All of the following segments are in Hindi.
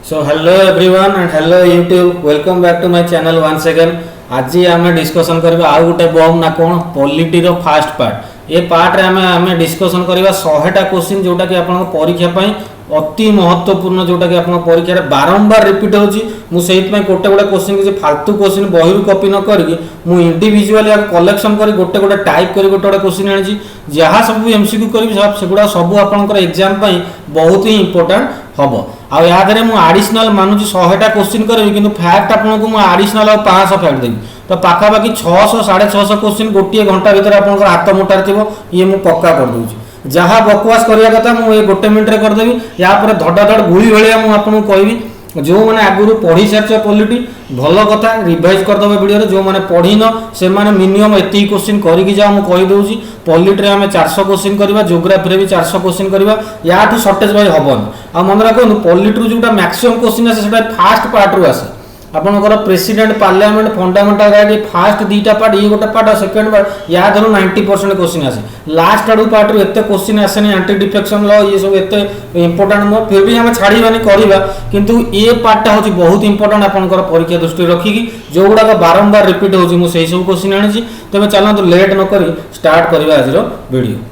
So hello everyone and hello YouTube. Welcome back to my channel once again. आज आम डिस्कसन करबा आउ गोटे बम ना कौन पॉलिटी रो फास्ट पार्ट ये पार्ट रे आम डिस्कसन करबा 100टा क्वेश्चन जोटा कि आपन परीक्षा पई अति महत्वपूर्ण जोटा कि आपन परीक्षा रे बारंबार रिपीट होची मु सेहित पई गोटे गोटे क्वेश्चन कि फालतू क्वेश्चन बही रू कॉपी न करके मु इंडिविजुअली कलेक्शन करी गोटे गोटे टाइप करी गोटे गोटे क्वेश्चन आनी जहाँ सब एमसीक्यू करी सेगुड़ा सब आपनकर एग्जाम पई बहुत ही इंपोर्टेंट हबो आ यादरे मु एडिशनल मानुची 100टा क्वेश्चन करबी किंतु फैक्ट आपनको मु एडिशनल 500 फैक्ट देबी तो पाखा पाखी 600 650 क्वेश्चन गोटे घंटा भीतर आपनकर हाथ मुठार थिबो ये मु पक्का कर दूची जहाँ बकवास करिया कथा मु ए गोटे मिनिट रे कर देबी या पर धड़ धड़ गुली भलिया मु आपनको कहबी जो मैंने आगुरी पढ़ी सारी पॉलिटी भल कथा रिवाइज करदे वीडियो जो मैंने पढ़ी न से माने मिनिमम एति क्वेश्चन करके जाओ मु कहि दउची पॉलिटी रे हमें 400 क्वेश्चन करबा ज्योग्राफी रे भी 400 क्वेश्चन करबा याठू शॉर्टेज भाई हबन आ मन रखो पॉलिटी रू जोटा मैक्सिमम क्वेश्चन आसे सेटा फास्ट पार्ट रू आसे आपनकर president parliament fundamental right first दीटा पार्ट ये गोटे पार्ट सेकंड पार्ट या धरो 90% क्वेश्चन आसे लास्ट आडू पार्ट रू एते क्वेश्चन आसे नहीं एंटी डिफेक्शन लॉ ये सब एते इंपोर्टेंट न फिर भी हम छाड़ीबानी करबा किंतु ये पार्टटा होची बहुत इंपोर्टेंट आपनकर परीक्षा दृष्टि रखी कि जो गुडा बारंबार रिपीट होची मु सेही सब क्वेश्चन आनी तबे चलो तो लेट न करी स्टार्ट करबा आज रो वीडियो।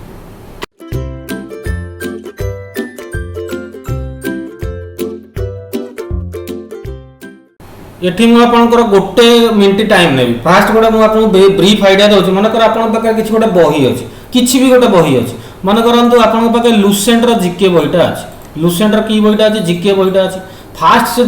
एठी मु आपनकर गोटे मिनिट टाइम नेबी फास्ट गोटे मु आपन ब्रीफ आइडिया दउची मन कर आपन पाके किछ गोटे बही अछि किछि भी गोटे बही अछि मन करंतु आपन पाके लुसेंट रो जीके बहीटा अछि लुसेंट रो की बहीटा अछि जीके बहीटा अछि फास्ट से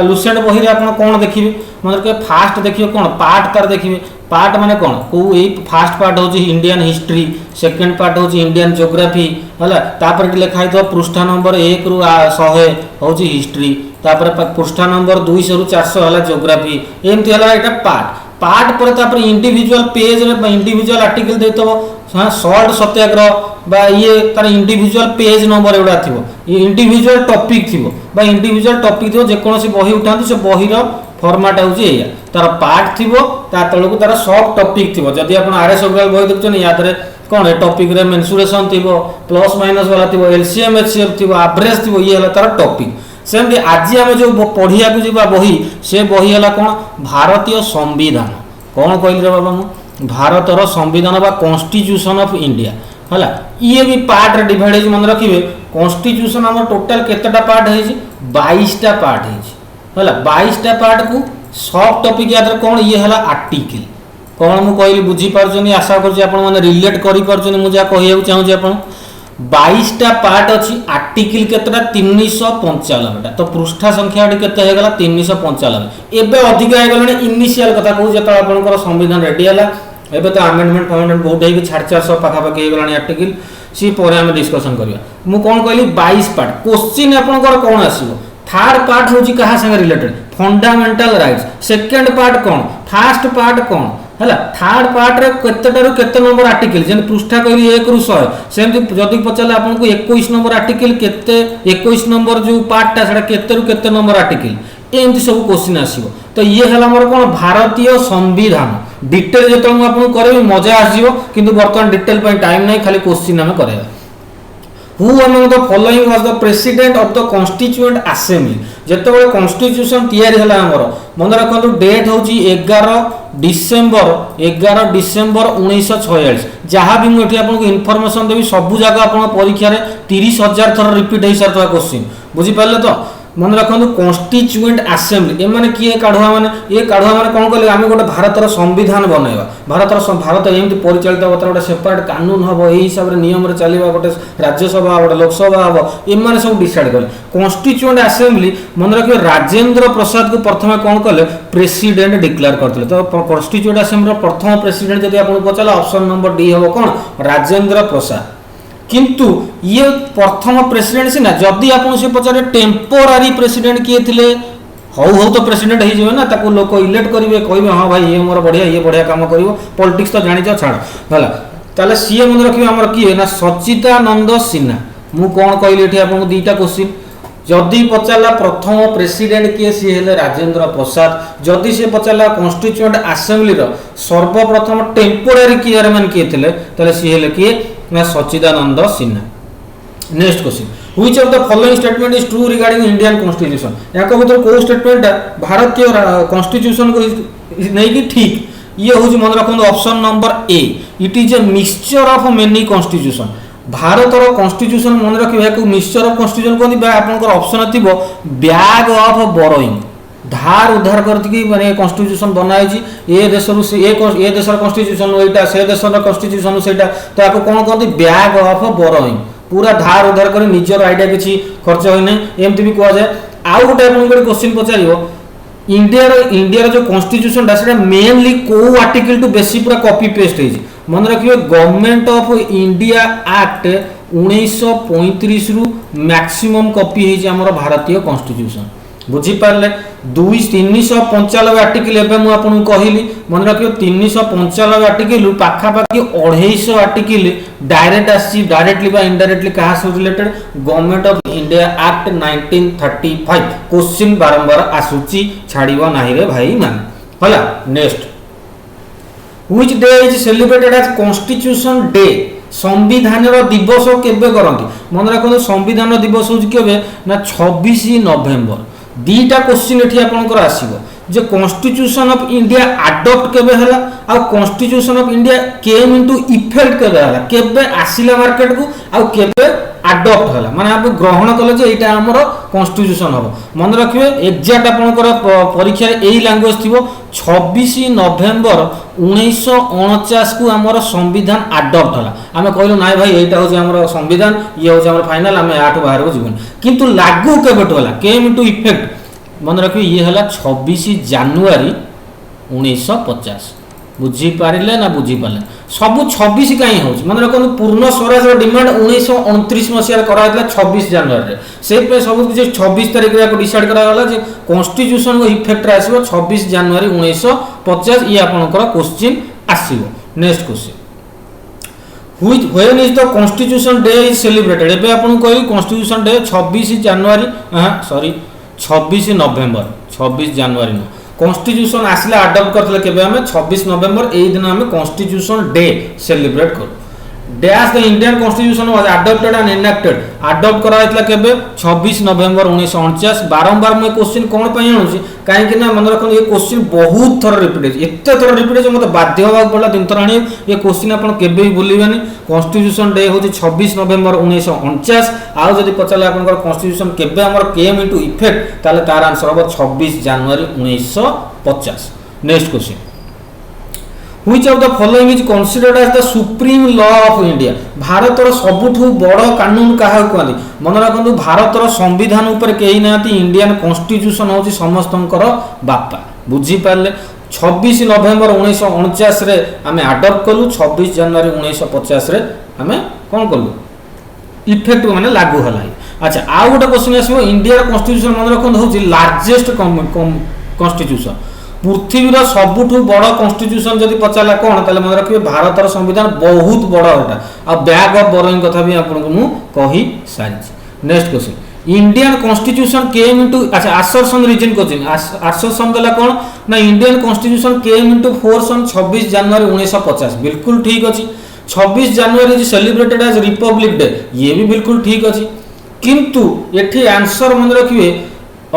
लुसेंट बही रे आपन कोन देखिबे मन के फास्ट देखियो कोन पार्ट तार देखिबे पार्ट माने कोन को ए फास्ट पार्ट होची इंडियन हिस्ट्री सेकंड पार्ट होची इंडियन ज्योग्राफी हला तापर लिखा हितो पृष्ठ नंबर 1 रु 100 होची हिस्ट्री तापर पृष्ठ नंबर 200 रु 400 हला ज्योग्राफी एमति हला एटा पार्ट पार्ट पर तापर इंडिविजुअल पेज रे इंडिविजुअल आर्टिकल देतबो शॉर्ट सत्याग्रह बा ये तार इंडिविजुअल पेज नंबर एडा थिबो ये इंडिविजुअल टॉपिक थिबो बा इंडिविजुअल टॉपिक थिबो जे कोनोसी बही उठांती से बही रो फॉर्मेट होची एया तार पार्ट थिबो ता तळकु तार सब टॉपिक थिबो जदी आपण आरएस अग्रवाल बही देखछन याद रे कोन ए टॉपिक रे मेंसुरेशन थिबो प्लस माइनस वाला थिबो एलसीएम एचसीएफ थिबो एवरेज थिबो ये हला तार टॉपिक सेमती आज आम जो पढ़िया को जीवा बही से बही है कौन भारतीय संविधान कौन कहली रे बाबा मु भारतर संविधान बा कॉन्स्टिट्यूशन ऑफ इंडिया हला ये भी पार्ट रे डिवाइड है मन रखिबे कॉन्स्टिट्यूशन हमर टोटल केतेटा पार्ट है 22टा पार्ट है हला 22टा पार्ट को सब टॉपिक याद रे कौन ये हला आर्टिकल कौन मु कहली बुझी पारछनी आशा करछि आपण माने रिलेट करि पारछनी मु जा कहिया चाहू छी आपण 22टा पार्ट अछि आर्टिकल केतरा 395टा तो पृष्ठ संख्या केते हे गला 395 एबे अधिक हे गला इनिशियल कथा कहू जता आपनकर संविधान रेडी हला एबे तो अमेंडमेंट बहुत हे 450 पाखा पाखी हे गला आर्टिकल सी पर हम डिस्कशन करिया मु कोन कहली 22 पार्ट क्वेश्चन आपनकर कोन आसीबो थर्ड पार्ट होची कहा संग related fundamental rights second part कोन फर्स्ट पार्ट कोन हला थर्ड पार्ट रे केतेटारु केते नंबर आर्टिकल जेन पृष्ठा कहली 1 रु 100 सेमति जदी पचाले आपन को 21 नंबर आर्टिकल केते 21 नंबर जो पार्टटा सेटा केते रु केते नंबर आर्टिकल एमति सब क्वेश्चन आसीबो तो ये हला हमर कोन भारतीय संविधान डिटेल जतो हम आपन करबी मजा आसीबो किंतु वर्तमान डिटेल पय टाइम नै खाली क्वेश्चन हम करेबा Who among the following was the president of the constituent assembly जेतबेले कॉन्स्टिट्यूशन तयारी हला हमर मन रखंतु डेट होची 11 डिसेंबर 1946 जहां भी मुठी आपन को इन्फॉर्मेशन देबी सब जगह आपन परीक्षा रे 30000 थर रिपीट हे सरतवा क्वेश्चन बुझी पाले तो मन रखंतु कॉन्स्टिट्यूएंट असेंबली ए माने किए काढवा माने कोन कहले आमे गोटे भारतर संविधान बनाइबा भारत एमति परिचालित होता गोटे सेपरेट कानून हबो एही हिसाब रे नियम रे चलीबा गोटे राज्यसभा गोटे लोकसभा हबो ए माने सब डिसाइड करले कॉन्स्टिट्यूएंट असेंबली मन रखियो राजेंद्र प्रसाद को प्रथमे कोन कहले प्रेसिडेंट डिक्लेयर करथिले तो कॉन्स्टिट्यूएंट असेंबली रो प्रथम प्रेसिडेंट जदी आपन पचाला ऑप्शन नंबर डी हबो कोन राजेंद्र प्रसाद किंतु ये प्रथम प्रेसिडेंट से ना जदी आपन से पचारे टेम्पोरारी प्रेसिडेंट किए थिले हौ तो प्रेसिडेंट हे जेबे ना ताको लोक इलेक्ट करिवे कहबे हां भाई ये मोर बढ़िया काम करिवो पॉलिटिक्स तो जानि छ छाड़ हला ताले सीए मन रखिबे हमर की ना सच्चिदानंद सिन्हा मु कोन कहली एठी आपन दीटा क्वेश्चन जदि पचाला प्रथम प्रेसिडेंट किए सी हेले राजेंद्र प्रसाद जदि से पचाला कॉन्स्टिट्यूएंट असेंबली रो सर्वप्रथम टेम्पोरारी चेयरमैन किए थिले ताले सी हेले किए ना Sachchidananda Sinha next question which of the following statement is true regarding Indian constitution या भीतर को स्टेटमेंट भारतीय कॉन्स्टिट्यूशन को नहीं कि ठीक ये हूँ मन रखु option number A it is a mixture of many constitution भारतर कॉन्स्टिट्यूशन मन रखिए मिक्सचर ऑफ कॉन्स्टिट्यूशन कहते आप ऑप्शन थी बैग ऑफ बोरोइंग धार उधार करके माने कॉन्स्टिट्यूशन बनाई ए देश ए देशर कॉन्स्टिट्यूशन एटा से देशर कॉन्स्टिट्यूशन सेटा तो आपको कौन कहते बैग ऑफ बोरोइंग पूरा धार उधार कर निजर आइडिया किसी खर्च होना एमती भी कह जाए आउ गोटे गोटे क्वेश्चन पचार इंडिया जो कॉन्स्टिट्यूशन टा मेनली को आर्टिकल टू बेसी पूरा कॉपी पेस्ट है मन रखिए गवर्नमेंट ऑफ इंडिया एक्ट 1935 रु मैक्सिमम कॉपी है आमर भारतीय कॉन्स्टिट्यूशन बुझीपारे 395 आर्टिकल एवं मुझे कहली मन रखिए 395 आर्टिकल पाखापाखि 250 आर्टिकल डायरेक्ट डायरेक्टली इनडायरेक्टली क्या सब related government of India act 1935 question बारंबार आसूची छाड़िबो नाही रे भाई मान होला next which day is celebrated as constitution day संविधान दिवस केबे करंती मन रखो संविधान दिवस हो केबे ना 26 नवेम्बर दीटा क्वेश्चन एठी आपनकर आसीबो जे कॉन्स्टिट्यूशन ऑफ इंडिया अडॉप्ट केबे हला आ constitution of India came into effect केबे हला केबे आसीला मार्केट को आ केबे अडॉप्ट हला माने आप ग्रहण कले जे एटा हमर कॉन्स्टिट्यूशन हबो मन रखिबे एग्जैक्ट आपनकर परीक्षा एई लैंग्वेज थिबो 26 नवेम्बर 1949 को हमर संविधान अडॉप्ट हला आमे कहलो नाइ भाई एटा हो जे हमर संविधान ये हो जे हमर फाइनल आमे आठ बाहर को जीवन किंतु लागू केबे हला केम इनटू इफेक्ट मन रखिबे ये हला 26 जनवरी 1950 बुझी पारिले ना बुझी पारे सब 26 कहीं हो मन रखो पूर्ण स्वराज डिमांड 1929 मसीह कराइला 26 जनवरी से सब किसी 26 तारिख रे डिसाइड करागला जे कॉन्स्टिट्यूशन को इफेक्ट आसीबो 26 जनवरी 1950 ये आपनकर क्वेश्चन आसीबो next question when is the constitution day is celebrated एबे आपन कहि कॉन्स्टिट्यूशन डे 26 जनवरी सॉरी 26 नवेम्बर 26 जनवरी नो कॉन्स्टिट्यूशन आसला अडॉप्ट करथले केबे हमें 26 नवेम्बर एई दिन हमें कॉन्स्टिट्यूशन डे सेलिब्रेट करू dash the Indian constitution was adopted and enacted adopt कराइतला केबे 26 नवेम्बर 1949 बारंबार मैं क्वेश्चन कोन पई आनुची काहे कि ना मन रखन ये क्वेश्चन बहुत थर रिपीट एते थर रिपीट मते बाध्य होबा पड़ला तीन थर आनी ये क्वेश्चन आपण केबे भी भूलिबानी कॉन्स्टिट्यूशन डे होची 26 नवेम्बर 1949 आ जदी पचाले आपण कॉन्स्टिट्यूशन केबे हमर केम इनटू इफेक्ट ताले तार आंसर हो 26 जनवरी 1950 next question Which of the following is considered as the supreme law of India? भारतर सबुठु बड़ कानून काहा कहते मन रखु भारतर संविधान उपर कहीं ना इंडियन कॉन्स्टिट्यूशन हूँ समस्तंकर बापा बुझी पारे 26 नवेम्बर 1949 रे आमे अडॉप्ट कलु 26 जनवरी 1950 रे आमे कौन कलु इफेक्ट माने लागू हला अच्छा आ गोटे क्वेश्चन आसीबो इंडिया कॉन्स्टिट्यूशन मन रखु होची लार्जेस्ट कॉन्स्टिट्यूशन पृथ्वीर सबुठु बड़ कॉन्स्टिट्यूशन जदि पचाला कौन ताले मन रखिए भारतर संविधान बहुत बड़ एटा आ बैग ऑफ बोरोइंग कथा भी आपन को कहि सारी next question Indian constitution came into अच्छा आसर्शन रीजन क्वेश्चन आसर्शन देला कौन ना Indian constitution came into force on 26 जनवरी 1950 बिल्कुल ठीक अछि 26 January is celebrated as Republic Day ये भी बिल्कुल ठीक अछि किंतु एठी आंसर मन रखिए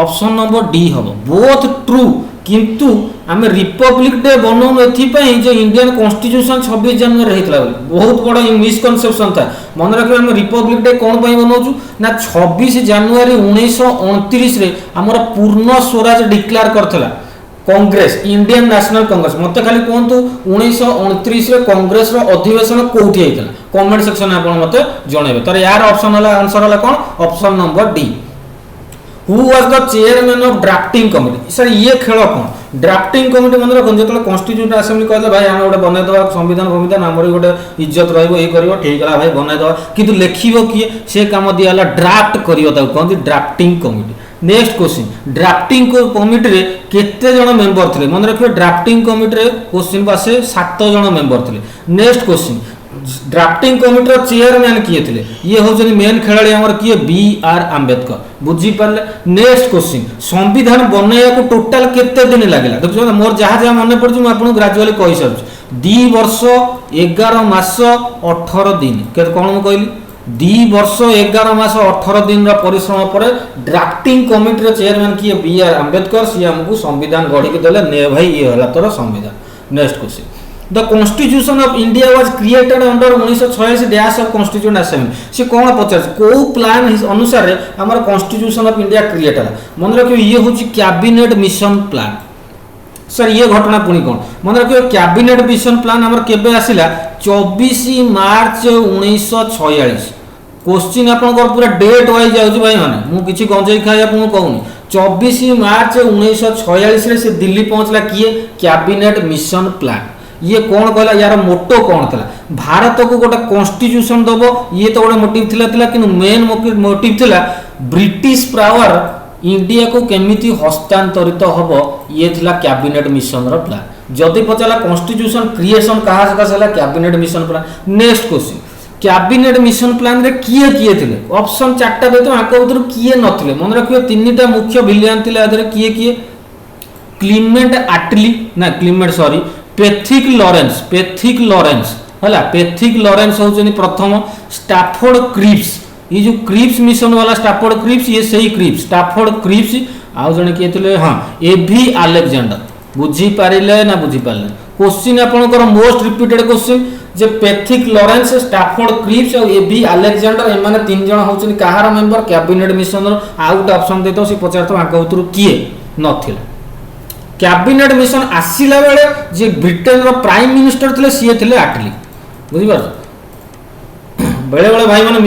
ऑप्शन नंबर डी हबो बोथ ट्रू किंतु आमे रिपब्लिक डे बनौन एथिपाई जे इंडियन कॉन्स्टिट्यूशन 26 जनवरी रहितला बहुत बड़ मिसकनसेप्शन था मन रखिए आमे रिपब्लिक डे कोन पई बनौछु ना 26 जनवरी 1929 रे हमर पूर्ण स्वराज डिक्लेयर करथला कांग्रेस इंडियन नेशनल कांग्रेस मते खाली कोंतु 1929 रे कांग्रेस रो अधिवेशन कोठी हेतला कमेंट सेक्शन में आपण मते जणेबे तर यार ऑप्शन हला आंसर हला कोन option number D Who was the chairman of drafting committee sir ये खेल कौन ड्राफ्टिंग कमिटी मन रखो जो कॉन्स्टिट्यूशन असेंबली कहले भाई आम गोटे बनई दवा संविधान संविधान आमर गोटे इज्जत रही कर ठीक है भाई बनई दवा किंतु लिखिबो किए से काम दियाला ड्राफ्ट करियो ता कहंती drafting committee next question drafting committee रे केते जण मेंबर थिले मन रखियो ड्राफ्टिंग कमिटी रे क्वेश्चन पासे 7 जण मेंबर थिले नेक्स्ट क्वेश्चन ड्राफ्टिंग कमिटी रो चेयरमैन किए थिले ये होजनी मेन खेलाड़ी हमर किए बी आर आंबेडकर बुझी पारले नेक्स्ट क्वेश्चन संविधान बनैया को टोटल केते दिन लागला देखो मोर जहा जहा मन पड़छ म आपन ग्रेजुअली कहि सरछ 2 वर्ष 11 मास 18 दिन के कोन म कहली 2 वर्ष 11 मास 18 दिन परिश्रम पर ड्राफ्टिंग कमिटी चेयरमैन किए बी आर आंबेडकर सी आमको संविधान गढ़ी देले ने भाई ये हला तोर संविधान। Next question the constitution of India was created under 1986 dash of constituent assembly से कौन पचार को प्लान अनुसार हमर कॉन्स्टिट्यूशन ऑफ इंडिया क्रिएट हला मन रखियो ये होची कैबिनेट मिशन प्लान। सर ये घटना पुणी कौन मन रखियो कैबिनेट मिशन प्लान हमर केबे आसिला 24 मार्च 1946। क्वेश्चन आपनकर पूरा डेट वाइज जाउची भाई माने मु किछि गंजई खाइ आपन कहूनी 24 मार्च 1946 रे से दिल्ली पहुंचला किए कैबिनेट मिशन प्लान। ये कौन कहला यार मोटो कौन था भारत को गोटे कॉन्स्टिट्यूशन दबो ये तो गोटे मोटिव थिला कि मेन मोटिव थिला ब्रिटिश पावर इंडिया को केमिति हस्तांतरित हबो ये थिला कैबिनेट मिशन रो प्लान। जदि पचाला कॉन्स्टिट्यूशन क्रिएशन कहा सकाला cabinet mission plan. Next question cabinet mission plan रे किए किए थिले ऑप्शन चारटा देतो आको उधर किए नथिले मन रखियो तीनटा मुख्य विलियन थिले आदरे किए किए क्लीमेंट आटली ना क्लीमेंट सॉरी पेथिक लॉरेंस हला पेथिक लॉरेंस होचनी प्रथम स्टैफोर्ड क्रिप्स ये जो क्रिप्स मिशन वाला स्टैफोर्ड क्रिप्स ये सही क्रिप्स स्टैफोर्ड क्रिप्स आउ जने किए थिले हां एभी अलेक्जेंडर बुझी पारिले ना बुझी पारले क्वेश्चन आपनकर मोस्ट रिपीटेड क्वेश्चन जे पेथिक लॉरेंस स्टैफोर्ड क्रिप्स और एभी अलेक्जेंडर ए माने तीन जण होचनी कहार मेंबर कैबिनेट मिशन रो आउट ऑप्शन देतो से पचारतो आका उतरु किए नथिला। कैबिनेट मिशन आसिला बेले जे ब्रिटेन रो प्राइम मिनिस्टर थिले सीए थिले आटली बुझी पार बेले बेले भाई माने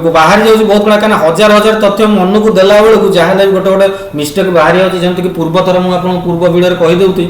बाहर जाउची बहुत बड़ा काना हजार हजार तथ्य मन को देला बेले को जाहले गोटे गोटे मिस्टेक बाहर जाउची जेमति कि पूर्व थर मु आपन पूर्व वीडियो रे कहि देउती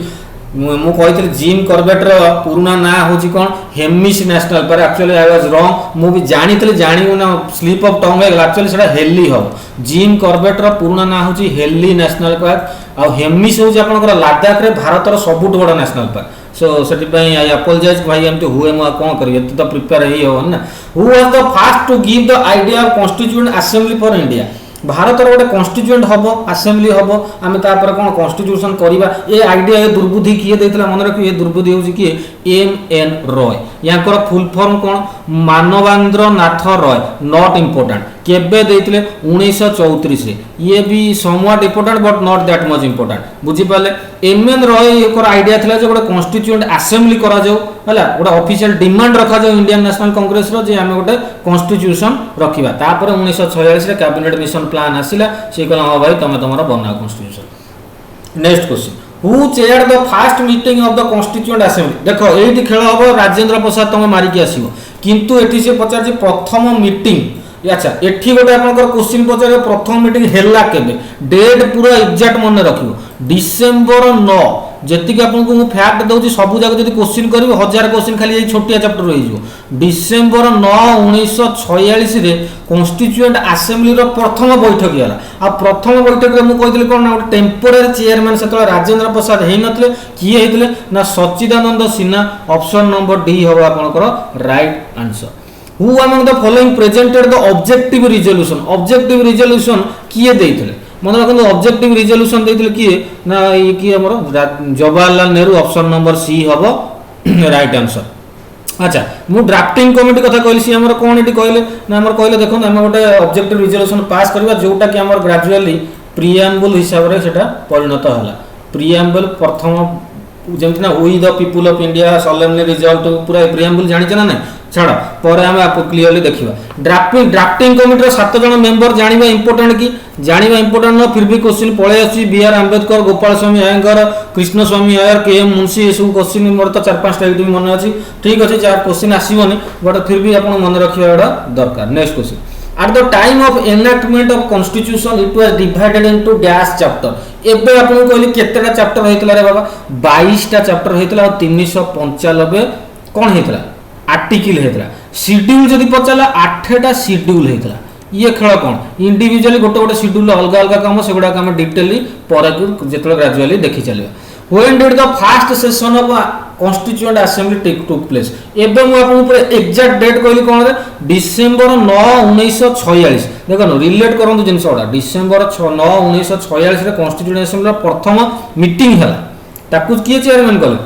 मु कहितले जिम कॉर्बेट रो पुराना ना होची कोन हेमिस नेशनल पर एक्चुअली आई वाज रॉन्ग मु भी जानितले जानिउ ना स्लिप ऑफ टंग हे एक्चुअली सेटा हेली हो जिम कॉर्बेट रो पुराना ना होची हेली नेशनल पार्क आ हेमिस होची आपनकर लद्दाख रे भारत रो सबुट बड़ नेशनल पार्क। सो सेटी पई आई अपोलोजाइज भाई एमते हुए मु कोन करिए तो प्रिपेयर ही हो ना who was the first to give the idea of constituent assembly for India Bharat रो गोटे कॉन्स्टिट्यूएंट हबो असेंबली हबो आमे ता पर कोन कॉन्स्टिट्यूशन करबा ए आईडिया ए दुर्बुद्धि किए देतला मन रखियो ए दुर्बुद्धि होची कि एम एन रॉय याकर फुल फॉर्म कोन मानवेंद्र नाथ रॉय नॉट इंपोर्टेंट केबे देइतले 1934 रे ये भी somewhat important but not that much important बुझी पाले एम एन रॉय एकर आईडिया थिला जे गोटे कॉन्स्टिट्यूएंट असेंबली करा जाऊ हला गोटे ऑफिशियल डिमांड रखा जाऊ इंडियन नेशनल कांग्रेस रो जे हमें गोटे कॉन्स्टिट्यूशन रखिबा तापर 1946 रे कैबिनेट मिशन प्लान आसिला से कहला हां भाई तमे तमरा बनाओ constitution. Next question who chaired the first meeting of the constituent assembly देखो एठी खेल हबो राजेंद्र प्रसाद तमे मारी के आसीबो किंतु एठी से पचार जे प्रथम मीटिंग अच्छा एठी गोटे आपनकर क्वेश्चन पचारे प्रथम मीटिंग हेला केबे डेट पूरा एग्जैक्ट मन रखियो डिसेंबर 9 जेतिक आपनको मु फैक्ट दउची सब जगह जदी क्वेश्चन करिवो हजार क्वेश्चन खाली एई छोटिया चैप्टर रहि जो डिसेंबर 9 1946 रे कॉन्स्टिट्यूएंट असेंबली रो प्रथम बैठक होला आ प्रथम बैठक रे मु कहितले कोन ना टेम्पोररी चेयरमैन सेतले राजेंद्र प्रसाद हेइ नथले किए हेतले ना Sachchidananda Sinha option number D होबा आपनकर right answer. Who among the following presented the objective resolution किए देइतले मन रखन ऑब्जेक्टिव रिजोल्यूशन देइतले किए ना ये कि हमर Jawaharlal Nehru option number C हबो राइट आंसर। अच्छा मु ड्राफ्टिंग कमिटी कथा कहली सी हमर कोन एटी कहले ना हमर कहले देखो हम गोटे ऑब्जेक्टिव रिजोल्यूशन पास करबा जोटा कि हमर ग्रेजुअली प्रीएम्बल हिसाब रे सेटा परिणत होला प्रीएम्बल प्रथम जेमति ना we the people of India solemnly resolve पूरा प्रीएम्बल जानि छ ना नै छाड़ पर हम आप क्लियरली देखिबा ड्राफ्टिंग कमिटी रो 7 जण मेंबर जानिबा इंपोर्टेंट कि जानिबा इंपोर्टेंट न फिर भी क्वेश्चन पळे अछि बी आर आंबेडकर गोपाल स्वामी अयंगर कृष्ण स्वामी अयर के एम मुंशी एसु क्वेश्चन मोर तो 4-5 टा भी मन अछि ठीक अछि जा क्वेश्चन आसीबनी बट फिर भी आपण मन रखियाडा दरकार। Next question at the time of enactment of constitution it was divided into dash chapter एबे आपण कहली केतेटा चैप्टर हेतला रे बाबा 22 टा चैप्टर हेतला 395 कोन हेतला आर्टिकल हेतला शेड्यूल जदी पचला 8 टा शेड्यूल हेतला ये खेल कौन इंडिविजुअली गोटे गोटे शेड्यूल अलग अलग काम से गुडा काम डिटेली पर जेतले ग्रेजुअली देखि चलिबा when did the first session of constituent assembly took place एबे मु आपन ऊपर एग्जैक्ट डेट कहली कोन रे डिसेंबर 9 1946 देखो रिलेट करंतु जिनसोडा डिसेंबर 9 1946 रे कॉन्स्टिट्यूएंट असेंबली प्रथम मीटिंग हला ताकु किए चेयरमैन कले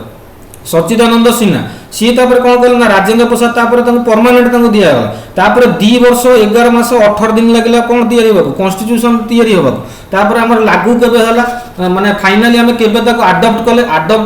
सच्चिदानंद सिन्हा सी तापर कौन कले ना राजेंद्र प्रसाद तापर परमानेंट दिगला तापर 2 वर्ष 11 मास 18 दिन लगे कौन या कन्स्टिट्यूशन या आमर लागू केबे हला माने फाइनली आम केबे आडप्ट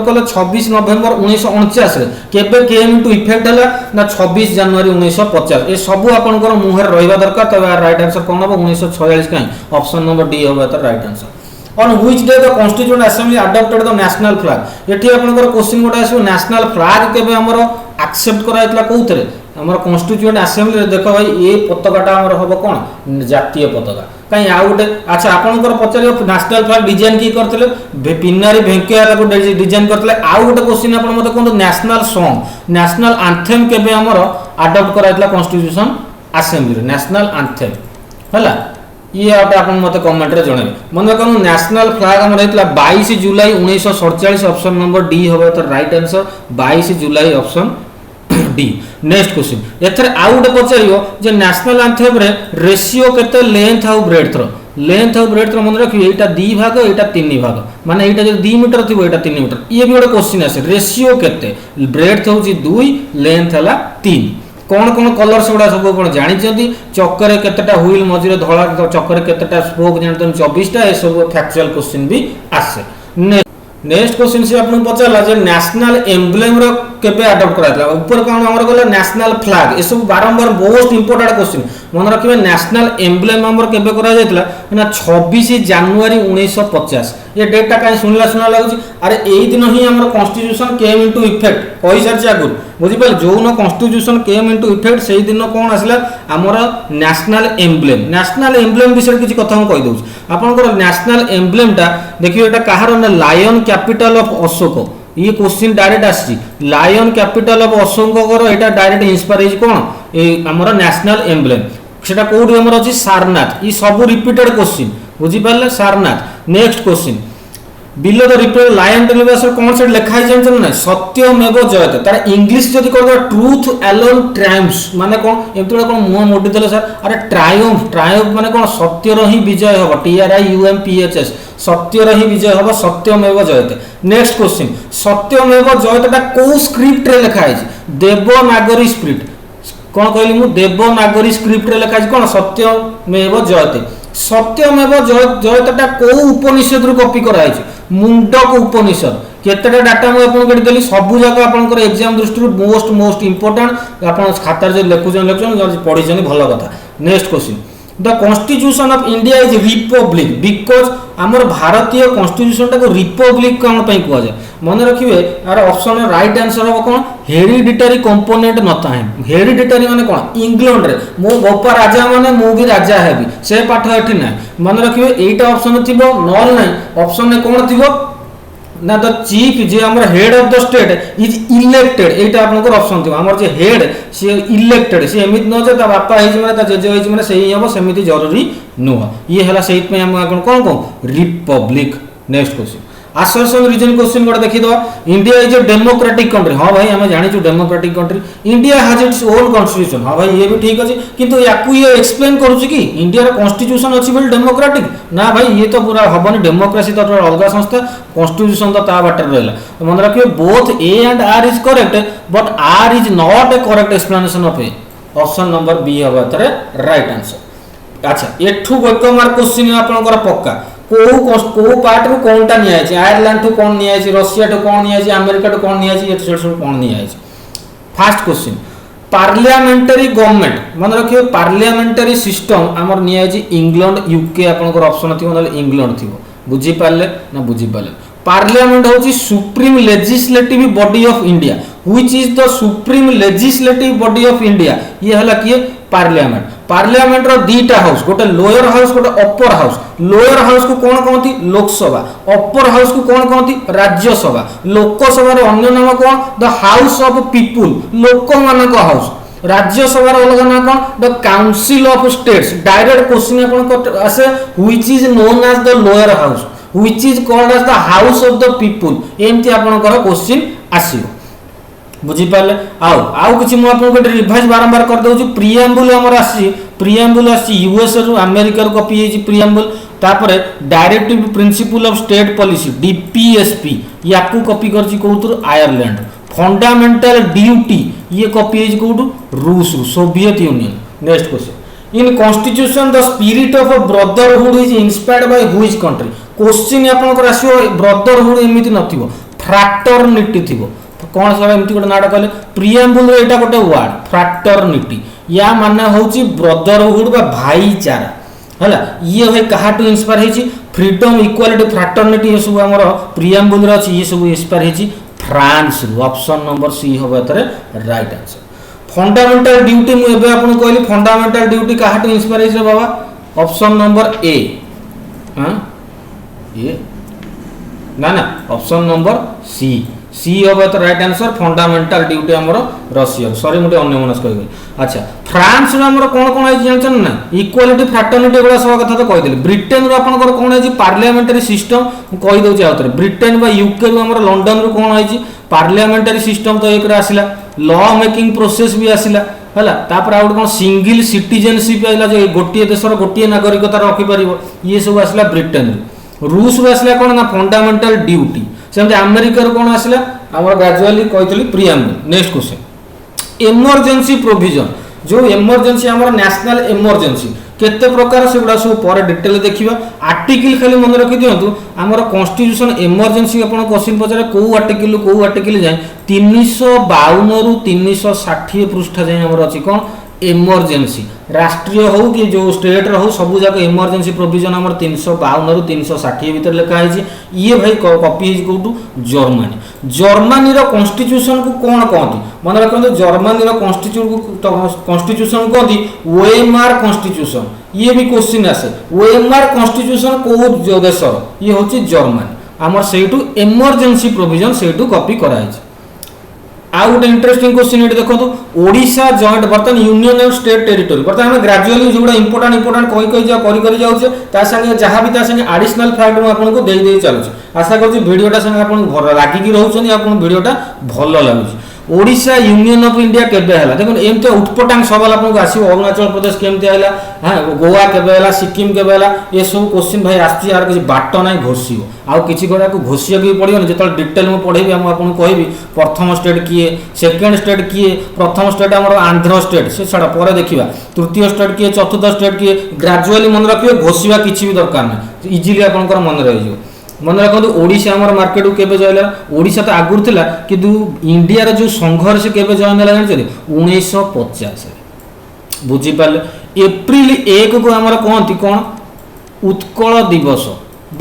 कले 26 नवेम्बर 1949 केबे केम इनटू इफेक्ट हला ना 26 जनवरी 1950 ए सब आपनकर मुहर रहिबा दरकार तबे राइट आंसर कोन हो 1946 काई ऑप्शन नंबर डी होबा त right answer On which day the Constituent Assembly adopted the national flag एठी आपनकर क्वेश्चन गोटा आसो नेशनल फ्लैग केबे हमर एक्सेप्ट कराइतला कोउतरे हमर कॉन्स्टिट्यूएंट असेंबली रे देखो भाई ए पताकाटा हमर होबो कोन जातीय पताका काई आ गोटे अच्छा आपनकर पचारियो नेशनल फ्लैग डिजाइन की करतले पिन्नारी भेंकया को डिजाइन करतले आ गोटे क्वेश्चन आपन मते कोन नेशनल सॉन्ग नेशनल एंथम केबे हमर अडॉप्ट कराइतला कॉन्स्टिट्यूशन असेंबली रे नेशनल एंथम हला ये आटे आपन मते कमेंट रे जणे मन कनु नेशनल फ्लैग हमर हेतला 22 जुलाई 1947 ऑप्शन नंबर डी होबो त राइट आंसर 22 जुलाई ऑप्शन डी नेक्स्ट क्वेश्चन एथरे आ उडे पचारियो जे नेशनल एंथम रे रेशियो केते लेंथ आउ ब्रेड्थ मन रखियो एटा 2 भाग एटा 3 भाग माने एटा जे 2 मीटर थिबो एटा 3 मीटर ये भी गोटे क्वेश्चन आसे रेशियो केते ब्रेड्थ होची 2 लेंथ हला 3 कौन कौन कलर्स गुड़ा सब कौन जानी चक्कर केतेटा व्हील मझे धला चक्कर केतेटा स्पोक जानते 24टा ये सब फैक्चुअल क्वेश्चन भी आसे नेक्स्ट क्वेश्चन से आपन पचारला जे नेशनल एम्ब्लेम रो केबे अडॉप्ट कराइतला ऊपर कोन हमर गला नेशनल फ्लैग ए सब बारंबार मोस्ट इंपोर्टेंट क्वेश्चन मन रखिबे नेशनल एम्ब्लेम हमर केबे करा जायतला ना 26 जनवरी 1950 ये डेटा काई सुनला लागुची अरे एई दिन ही हमर कॉन्स्टिट्यूशन केम इनटू इफेक्ट पैसा जागुर बुझी पाल जो न कॉन्स्टिट्यूशन केम इनटू इफेक्ट सेही दिन कोन आसला हमर नेशनल एम्ब्लेम विषय किछि कथा हम कहि दउछ आपनकर नेशनल एम्ब्लेम टा देखियो एटा कहार न लायन कैपिटल ऑफ अशोक ये क्वेश्चन डायरेक्ट आसी लायन कैपिटल ऑफ अशोक कर एटा डायरेक्ट इंस्पायर इज कोन ए हमर नेशनल एम्ब्लेम सेटा कोडी हमर अछि सारनाथ ई सब रिपीटेड क्वेश्चन बुझी पाले Sarnath next question below the represent lion टेलिवास कौन से लिखा है जानछन ना सत्यमेव जयते तार इंग्लिश जदी कर ट्रूथ अलोन ट्रायम्फ्स माने कोन एतुडा कोन मुह मोडी देले सर अरे ट्रायम्फ माने कोन सत्य रो ही विजय हबो TRIUMPHS सत्य रो ही विजय हबो सत्यमेव जयते नेक्स्ट क्वेश्चन सत्यमेव जयतेटा को स्क्रिप्ट रे लिखा है देवनागरी स्क्रिप्ट कोन कहली मु देवनागरी स्क्रिप्ट रे लिखा है कोन सत्यमेव जयते सत्यमेव जयतेटा को उपनिषद रु कॉपी करा है मुंडक उपनिषद केतेटा डाटा मु आपन के देली सब जगह आपन एग्जाम दृष्टि मोस्ट इंपोर्टेंट आपन खाता जे लेखुजन पढी जनी भलो कथा next question the constitution of India is Republic because हमर भारतीय कॉन्स्टिट्यूशन टा को रिपब्लिक कोन पई कुआ जाय मन रखिबे यार ऑप्शन राइट आंसर हो कोन हेरिडिटरी कंपोनेंट नता है हेरिडिटरी माने कोन इंग्लैंड रे मो गोपा राजा माने मु भी राजा हेबी से पाठ एठी नै मन रखिबे एटा ऑप्शन थिबो नॉल नै ऑप्शन ने कोन थिबो ना द चीफ जे हमर head of the state is elected एटा आपनकर ऑप्शन थिबो हमर जे हेड से इलेक्टेड से एमित न जे ता बापा हिज माने ता जेजे हिज माने सेही हबो सेमिति जरूरी नो ये हला सेहित पे हम कोन republic next question assertion reason question गोटे देखि दो India is a democratic country हां भाई हम जानि छु democratic country India has its own constitution हां भाई ये भी ठीक अछि किंतु याकू ये एक्सप्लेन करू छि कि इंडिया रो कॉन्स्टिट्यूशन अछि बोल डेमोक्रेटिक ना भाई ये तो पूरा हबनी डेमोक्रेसी तो अलगा संस्था कॉन्स्टिट्यूशन तो ता बाटर रहला मन रखियो both A and R is correct but R is not a correct explanation of A option number B हबा तरे राइट आंसर अच्छा एठू गोक मार्क क्वेश्चन आपनकर पक्का को पार्ट रो कोनटा निया छै आयरलैंड तो कोन निया छै रशिया तो कोन निया छै अमेरिका तो कोन निया छै एट सेट सब कोन निया छै फर्स्ट क्वेश्चन पार्लियामेंटरी गवर्नमेंट मन रखियो पार्लियामेंटरी सिस्टम हमर निया छै इंग्लैंड यूके आपनकर ऑप्शन थिबो न इंग्लैंड थिबो बुझी पाले ना बुझी पाले पार्लियामेंट होची supreme legislative body of India which is the supreme legislative body of India ये हला किए पार्लियामेंट रो दीटा हाउस गोटे लोअर हाउस गोटे अपर हाउस लोअर हाउस को कोन कहंती लोकसभा अपर हाउस को कोन कहंती राज्यसभा लोकसभा रो अन्य नाम कोन द हाउस ऑफ पीपुल लोक मानक हाउस राज्यसभा रो अलग नाम कोन the council of states direct question आपन आसे which is known as the lower house which is called as the house of the people एमती आपन क्वेश्चन आसीयो बुझी पाले आउ किछि मु आपन को रिवाइज बारंबार कर दउ छु प्रीएम्बल हमर आसी यूएस रो अमेरिका रो कॉपी हे प्रीएम्बल तापरे directive principle of state policy DPSP याकू कॉपी करछि कोउतुर आयरलैंड फंडामेंटल ड्यूटी ये कॉपी है कोठू रूस रु Soviet Union. Next question in constitution the spirit of brotherhood is inspired by which country. Question आपनकर आसीओ ब्रदरहुड एमिति नथिबो फ्रैटर्निटी थिबो कौन सब एमती गोटे नाटा कहले प्रिएम्बुल रे एटा गोटे वर्ड फ्रैटर्निटी या माने होची ब्रदरहुड बा भाईचारा हला ये भाई कहाटू इंस्पायर हेची फ्रीडम इक्वालिटी फ्रैटर्निटी ये सब हमर प्रिएम्बुल रे अछि ये सब इंस्पायर हेची फ्रांस रु ऑप्शन नंबर सी होबे तरे राइट आंसर। फंडामेंटल ड्यूटी मु एबे आपन कहली फंडामेंटल ड्यूटी कहाटू इंस्पायर हेची बाबा ऑप्शन नंबर ए हां ये ना ऑप्शन नंबर सी सी होबे तो राइट आंसर फंडामेंटल ड्यूटी हमर रशिया सॉरी मुटे अन्य मनस कहि गई। अच्छा फ्रांस रो हमर कोन कोन है जानछन ना इक्वालिटी फ्रैटर्निटी एगुला सब कथा तो कहि देली। ब्रिटेन रो आपन कोन है पार्लियामेंटरी सिस्टम कहि दउ छी आउतरे ब्रिटेन बा यूके रो हमर लंदन रो कोन है पार्लियामेंटरी सिस्टम तो एक रे आसिला लॉ मेकिंग प्रोसेस भी आसिला हला तापर आउट कोन सिंगल सिटीजनशिप आइला जे गोटिए देशर गोटिए नागरिकता रखि परिबो ये सब आसिला ब्रिटेन रूस रो आसिला कोन ना फंडामेंटल ड्यूटी सेमते अमेरिका रो कोन आसिला हमर ग्रेजुअली कहितली preamble. Next question emergency provision जो इमरजेंसी हमर नेशनल इमरजेंसी केते प्रकार से गुडा सब पर डिटेल देखिबा आर्टिकल खाली मन रखि दियंतु हमर कॉन्स्टिट्यूशन इमरजेंसी आपण क्वेश्चन पचारे को आर्टिकल जाय 352 रु 360 पृष्ठ जाय हमर अछि कोन इमरजेंसी राष्ट्रीय हो कि जो स्टेट रो सब जगह इमरजेंसी प्रोविजन हमर 352 रु 360 भीतर लिखा है ये भाई कॉपी है कोटू जर्मनी रो कॉन्स्टिट्यूशन को कोन कहती मन रखो जर्मनी रो कॉन्स्टिट्यूशन को कहती वेइमार कॉन्स्टिट्यूशन ये भी क्वेश्चन आसे वेइमार कॉन्स्टिट्यूशन को देश ये होची जर्मनी हमर सेटू इमरजेंसी प्रोविजन सेटू कॉपी कराई आ गोटे इंटरेस्टिंग क्वेश्चन ये देखो ओडिशा जॉइंट बर्तन यूनियन एंड स्टेट टेरिटरी बर्तन हम ग्रेजुअली जो इंपोर्टेंट कही जाऊे ता संगे जहाँ भी ता संगे एडिशनल फैक्ट मु आपको दे दे चलुଛି आशा करूँ वीडियोटा संगे आपन लागिकी रहउछन आपन वीडियोटा भल लागुଛି ओडिशा यूनियन ऑफ इंडिया केबे हला देखो एमते उटपटांग सवाल आपको आसीबो अरुणाचल प्रदेश केमते आइला हां गोवा केबे हला सिक्किम केबे हला ये सब क्वेश्चन भाई आस्ती यार किछि बाट नै घोसियो आ किछि गोडा को घोसिया भी पड़ियो न जेतल डिटेल में पढेबी हम आपन कहबी प्रथम स्टेट किए सेकंड स्टेट किए प्रथम स्टेट हमर आंध्र स्टेट से छडा परे देखिबा तृतीय स्टेट किए चतुर्थ स्टेट किए ग्रेजुअली मन रखियो घोसिबा किछि भी दरकार नै इजीली आपनकर मन रहि जो मन रखो ओडिशा हमर मार्केट को केबे जॉइन ओडिशा तो आगुर थिला किंतु इंडिया रो जो संघर्ष केबे जॉइन होला जानि 1950 बुझी पाले एप्रिल 1 को हमर कहंती कोन उत्कल दिवस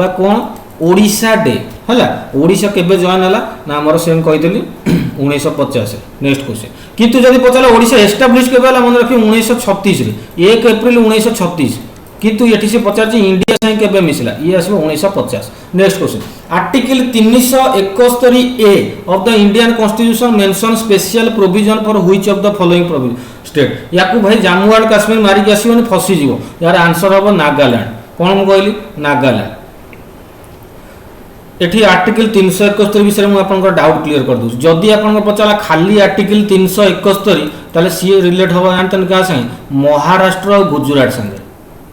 बा कोन ओडिशा डे हला ओडिशा केबे जॉइन होला ना हमर सेम कहि देली 1950 नेक्स्ट क्वेश्चन किंतु जदि पचाला ओडिशा एस्टैब्लिश केबे होला मन रखी 1936 रे 1 अप्रैल 1936 किंतु ये से पचार इंडिया संगे केबे मिसला ये आसो 1950। Next question article 371 A of the Indian constitution mention special provision for which of the following provision state याकू भाई जम्मू एंड कश्मीर मारी के आसीबो फसी जीवो यार आंसर हो नागालैंड कोन म कहली नागालैंड एठी आर्टिकल 371 विषय में आपन डाउट क्लियर कर दूँ जदि आपन पचाला खाली आर्टिकल 371 ताले सी रिलेट होबा जानतन का संगे महाराष्ट्र और गुजरात संगे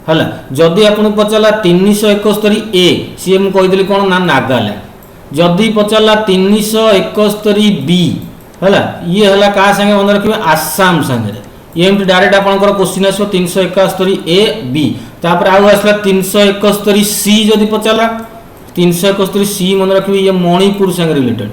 हला जदि आपन पचाला 371 ए सी एम कहि देली कोन ना नागालैंड जदि पचाला 371 बी हला ये हला का संगे मन रखिबे आसाम संगे ये एमटी डायरेक्ट आपनकर क्वेश्चन आसो 371 ए बी तापर आउ आसला 371 सी जदि पचाला 371 सी मन रखिबे ये मणिपुर संगे रिलेटेड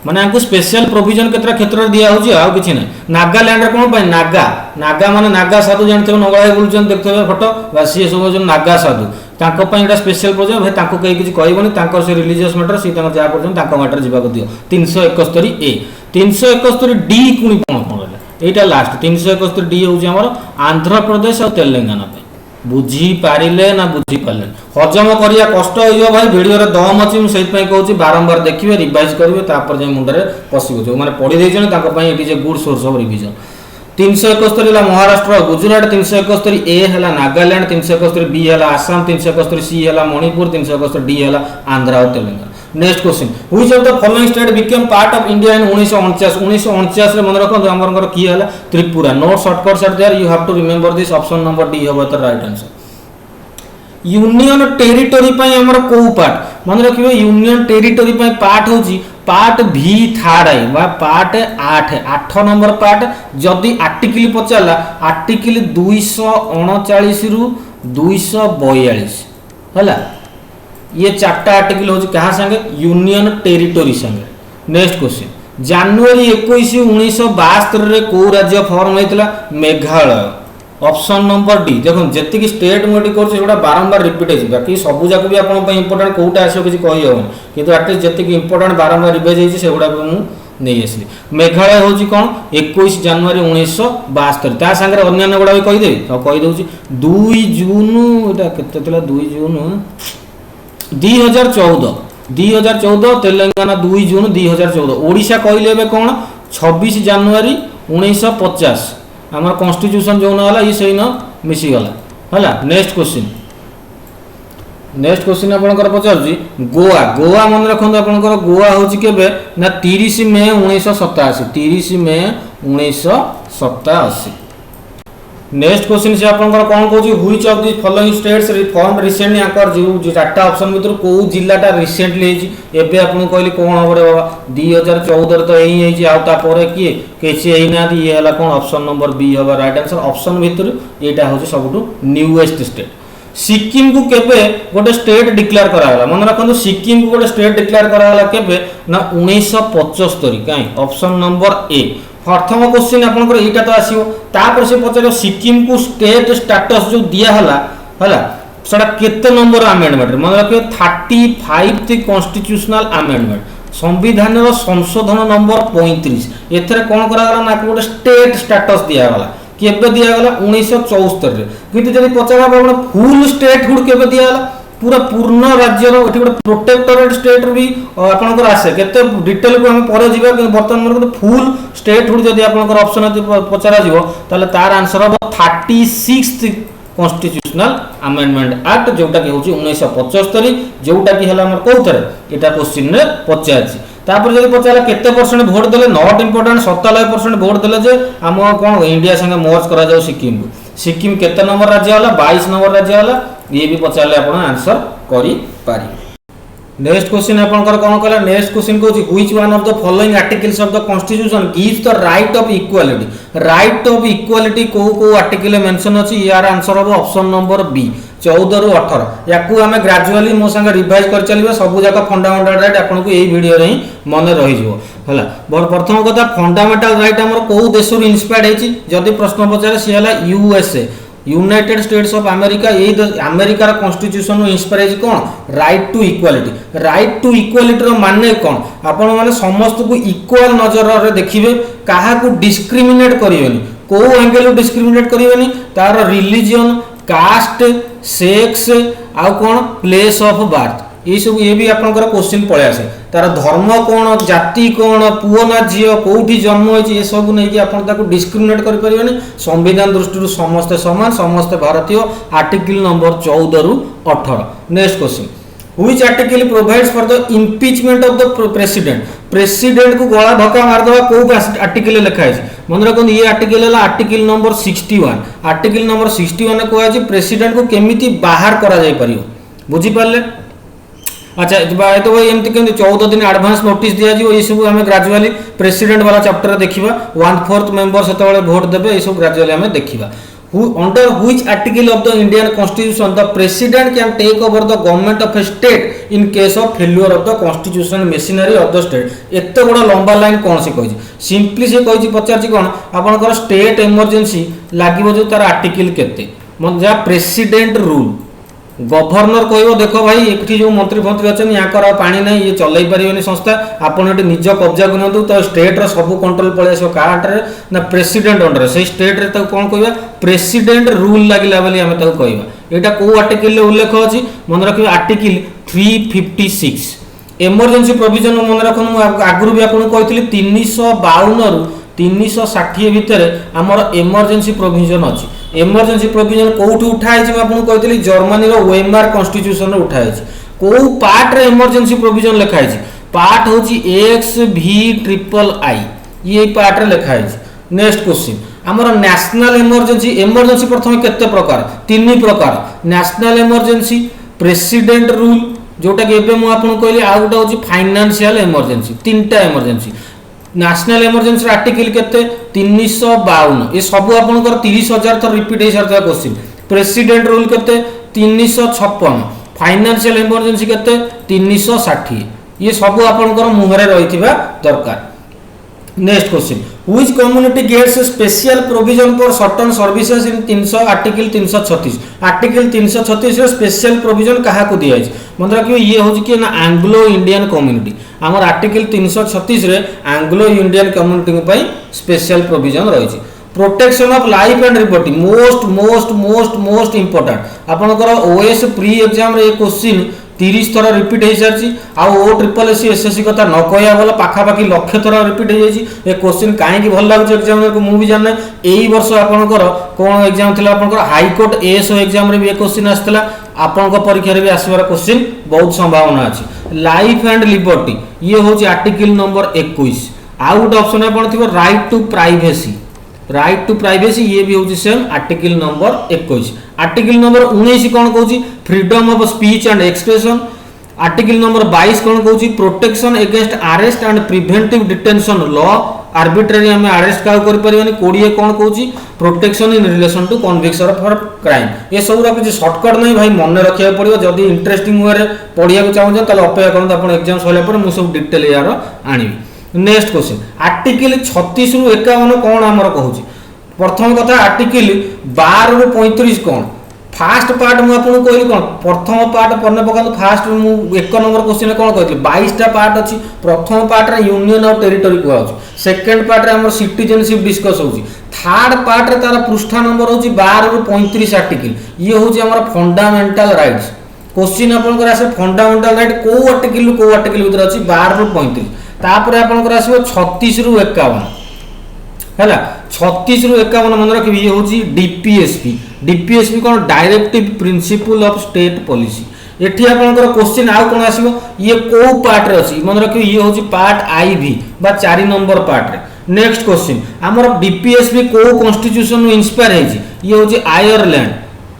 माने हमको स्पेशल प्रोविजन केतरा क्षेत्र दिया होची आ किछि नै नागालैंड रे कोन पाइ नागा नागा माने नागा साधु जानते नगळाय बोलचन देखते फोटो बासी सब जो नागा साधु ताको पाइ एटा स्पेशल प्रोविजन भाई ताको कहि किछि कहबोनी ताको से रिलीजियस मैटर सी ताको जा करछन ताको मैटर जिबा को दियो 371 ए 371 डी कुनी कोन कोन एटा लास्ट 371 डी होची हमर आंध्र प्रदेश और तेलंगाना बुझी पारिले ना बुझी पाले हजम करिया कष्ट हो भाई वीडियो रे दम अछि सेहि पई कहूची बारंबार देखिबे रिवाइज करिवे तापर जे मुंडरे पसिबो जो माने पढि देजन ताको पई it is a good source of revision 371 हला महाराष्ट्र गुजरात 371 ए हला नागालैंड 371 बी हला आसाम 371 सी हला मणिपुर 371 डी हला आंध्र और Telangana. Next question which of the following state became part of India in 1949 रे मन रखो हमर की हला Tripura no shortcuts are there you have to remember this option number D होबा the right answer. Union territory पई हमर को पार्ट मन रखिए यूनियन टेरिटोरी पार्ट होची पार्ट भी थर्ड आई बा पार्ट 8 नंबर पार्ट जदि आर्टिकल पचाला आर्टिकल 239 रु 242 हला ये चारटा आर्टिकल होची कहा संगे यूनियन टेरिटोरी संगे। नेक्स्ट क्वेश्चन जनवरी 21 1972 रे को राज्य फॉर्म होइतला मेघालय ऑप्शन नंबर डी देखो जति स्टेट मुझे कर बारंबार रिपीट हो बाकी सब जाक भी आप इंपोर्टाट कौटा आस किसी कही हम कि एटलिस्ट जी इंपोर्टाट बारंबार रिवाइज होगा नहीं आसली। मेघालय हूँ कौन 21 जनवरी 1972 ता सागर अन्य गुड़ा भी कहीदेवी तो कहीदे 2 जून के 2 जून 2014 तेलंगाना 2 जून 2014 ओडिशा कहले कौन 26 जनवरी 1950 आम कॉन्स्टिट्यूशन जो ना ये सही न मिसीगला है। नेक्स्ट क्वेश्चन आपंकर पचारूँ गोवा गोवा मन रखते आपंकर गोवा हूँ के ना 30 मे 1987 30 मे 1987। नेक्स्ट क्वेश्चन से आपंकर कौन कौन which of the following states reform recently Anchor जो चार्टा ऑप्शन भर कौ जिलाटा रिसेंटली एबे आपन कहली कौन हम रे बाबा 2014 तो यही आउे किए किसी ना ये है कौन ऑप्शन नंबर बी हम राइट आंसर ऑप्शन भर यहाँ हूँ सब न्यूएस्ट स्टेट। सिक्किम को केबे गोटे स्टेट डिक्लेयर कराला मन रखो सिक्किम को गोटे स्टेट डिक्लेयर कराला केबे ना 1975 कहीं ऑप्शन नंबर ए। प्रथम क्वेश्चन आपंकर यहाँ तो आसो तापर से पचार सिक्किम को स्टेट स्टेटस जो दिहला है सड़ा केते नंबर आमेंडमेंट मन रखिए 35 कॉन्स्टिट्यूशनल आमेंडमेंट संविधान संशोधन नंबर 35 एथरे कौन करागला ना गोटे स्टेट स्टेटस दिगला केबे दिगला 1974 किंतु जब पचार फुल स्टेटहुड केबे दिगला पूरा पूर्ण राज्यर ये गोटे प्रोटेक्टोरेट स्टेट भी आपंकर आसे केते डिटेल को हम पर जीवा बर्तमान फुल स्टेटहुड जब आपंकर ऑप्शन पचरा ताले तार आंसर हम 36 कॉन्स्टिट्यूशनल अमेंडमेंट एक्ट जोटा कि होची 1975 जोटा कि हला हमर कोथरे एटा क्वेश्चन रे पचाछि। तापर जब पचारा केते परसेंट वोट देले नॉट इंपोर्टेंट 97% वोट देले जे हम कोन इंडिया संगे मर्ज करा जाऊ सिक्किम केते नंबर राज्य हला 22 नंबर राज्य हला ये भी पचारे आप आंसर करि पारि। नेक्स्ट क्वेश्चन आपंकर कौन कहला नेक्स्ट क्वेश्चन कौन which one of the following articles of the constitution gives the right of equality को आर्टिकल मेंशन अछि यार आंसर हम ऑप्शन नंबर बी 14 रु 18 याकू आम ग्रेजुअली मो संगे रिवाइज कर चलिबा सब जाक फंडामेंटल राइट आपन को एई वीडियो रे ही मन रहि जिवो हला। प्रथम कथा फंडामेंटल राइट हमर को देश रु इंस्पायर्ड हेछि जदि प्रश्न पचारे सी हला USA United states of America ये अमेरिकार कॉन्स्टिट्यूशन इंस्पायर कौन राइट टू इक्वालिटी माने कौन आपण माने समस्त को इक्वल नजर रे देखिबे काहा को डिस्क्रिमिनेट करिवेनी को एंगल डिस्क्रिमिनेट करिवेनी तार रिलीजन कास्ट सेक्स आ कौन प्लेस ऑफ बर्थ ये सब ये भी आपंकर क्वेश्चन पड़े आसे तार धर्म कौन जाति कौन पुओ ना झील कौटी जन्म होती ये सब नहीं आप डिस्क्रिमिनेट करें संविधान दृष्टि समस्ते समान समस्ते भारतीय आर्टिकल नंबर 14 रु 18। Next question which article provides for the impeachment of the president को गला धक्का मारदवा को आर्टिकल लिखाई मन रखो ये आर्टिकल है आर्टिकल नंबर 61 आर्टिकल नंबर 61 कहै प्रेसिडेंट को केमिति बाहर करा जाय परियो बुझी पारले। अच्छा तो भाई एमती के 14 दिन एडवांस नोटिस दिया जी ये सब आम ग्रेजुअली प्रेसिडेंट वाला चैप्टर देखिबा 1/4 मेंबर सेतबेले वोट देबे ये सब ग्रेजुअली आम देखिबा। Under which article of the Indian constitution the president can take over the government of a state in case of failure of the constitution machinery of the state एत बड़ा लंबा लाइन कौन से कही सिंपली से कही पचार कौन आपंकर स्टेट इमरजेंसी लगे जो तार आर्टिकल केते जहाँ प्रेसिडेंट रूल गवर्नर कह देख भाई ये जो मंत्री फंत्री अच्छे यहाँ पानी ना ये चल पारे संस्था आपड़ निज कब्जा को तो स्टेट सब कंट्रोल पलि आस काटे ना प्रेसिडेंट अंडर से स्टेट रे कौन कह प्रेसिडेंट रूल लगे बोली आम कहवा यहाँ कौ आर्टिकल उल्लेख अच्छी मन रखिए आर्टिकल 356 एमरजेंसी प्रोविजन मन रख आगुरी भी आपको कही 352 रु 360 भितर आमर एमरजेंसी प्रोविजन अच्छी एमरजेंसी प्रोविजन कौटू उठाई आपको कही जर्मनी वेमार कॉन्स्टिट्यूशन उठाई कौ पार्ट रे एमरजेंसी प्रोविजन लिखाई पार्ट हूँ XVIII ये पार्ट रे लिखाई। नेक्स्ट क्वेश्चन आमर नेशनल एमरजेंसी प्रथम केते प्रकार 3 प्रकार नेशनल एमरजेंसी प्रेसिडेंट रूल जोटा कि एबे मु आपन कहली आ गोटे होची फाइनेंशियल इमरजेंसी तीनटा इमरजेंसी नेशनल इमरजेंसी आर्टिकल केते 352 ये सब आपनकर 30,000 थर रिपीट हे सरता क्वेश्चन प्रेसिडेंट रूल केते 356 फाइनेंशियल इमरजेंसी केते 360 ये सब आपनकर मुहरे रहिथिबा दरकार। Next question which community gets special provision for certain services in 300 article 336 article 336 रे स्पेशल प्रोविजन कहा को दिया है मतलब कि ये हो कि ना एंग्लो इंडियन कम्युनिटी हमर आर्टिकल 336 रे एंग्लो इंडियन कम्युनिटी पई स्पेशल प्रोविजन रही है। Protection of life and liberty most most most most important आपनकर ओएस प्री एग्जाम रे क्वेश्चन 30 थर रिपीट हो सारी ओ ट्रिपल एस एसएससी कथा न कहया बोला पाखापाखि लक्ष थर रिपीट हो जाए क्वेश्चन कहीं भल लगे एग्जाम को मुझे जानना यही वर्ष आपंकर कौन एग्जाम थी आपंकर हाईकोर्ट एएसओ एग्जाम भी क्वेश्चन आसाला आपण परीक्षा भी आसबार क्वेश्चन बहुत संभावना अच्छी। लाइफ एंड लिबर्टी ये हूँ आर्टिकल नंबर 21 आउ गोटे ऑप्शन आप right to privacy right to privacy ये भी हूँ same article number 21। Article number 19 कौन कहूँ freedom of speech and expression article number 22 कौन कहूँ protection against arrest and preventive detention law arbitrary आम अरेस्ट क्या करें 20 कौन कहूँ protection in relation to conviction for crime ये सब किसी सर्टकट नहीं भाई मन रखा पड़ो जदि इंटरेस्टिंग वे पढ़ा चाहूँ तो अपेक्षा करते आप एग्जाम सरला मुझे सब डिटेल यार आनी। नेक्स्ट क्वेश्चन आर्टिकल 36 रु 51 कौन आमर कहूँ प्रथम कथा आर्टिकल 12 रु 35 कौन फास्ट पार्ट मुझे कहली कौन प्रथम पार्ट पढ़ने पका फास्ट मुझे 1 नंबर क्वेश्चन कौन कहती 22टा पार्ट अच्छी प्रथम पार्ट रे यूनियन ऑफ टेरिटरी कहूँ सेकेंड पार्ट रे हमर सिटीजनशिप डिस्कस होची थर्ड पार्ट रे तार पृष्ठा नंबर होची 12 रु 35 आर्टिकल ये होची हमर फंडामेंटल राइट्स क्वेश्चन आपनकर आसे फंडामेंटल राइट को आर्टिकल भीतर अच्छी 12 रु 35 तापर आपनकर आसीबो 36 रु 51 हैला 36 रु 51 मन रखिबी ये होची डीपीएसपी कौन directive principle of state policy एठी आपनकर क्वेश्चन आउ कोन आसीबो ये को पार्ट रे अछि मन रखिबी ये होची पार्ट आईवी बा 4 नंबर पार्ट रे। नेक्स्ट क्वेश्चन हमर डीपीएसपी को कॉन्स्टिट्यूशन नु इंस्पायर हेछि ये होची आयरलैंड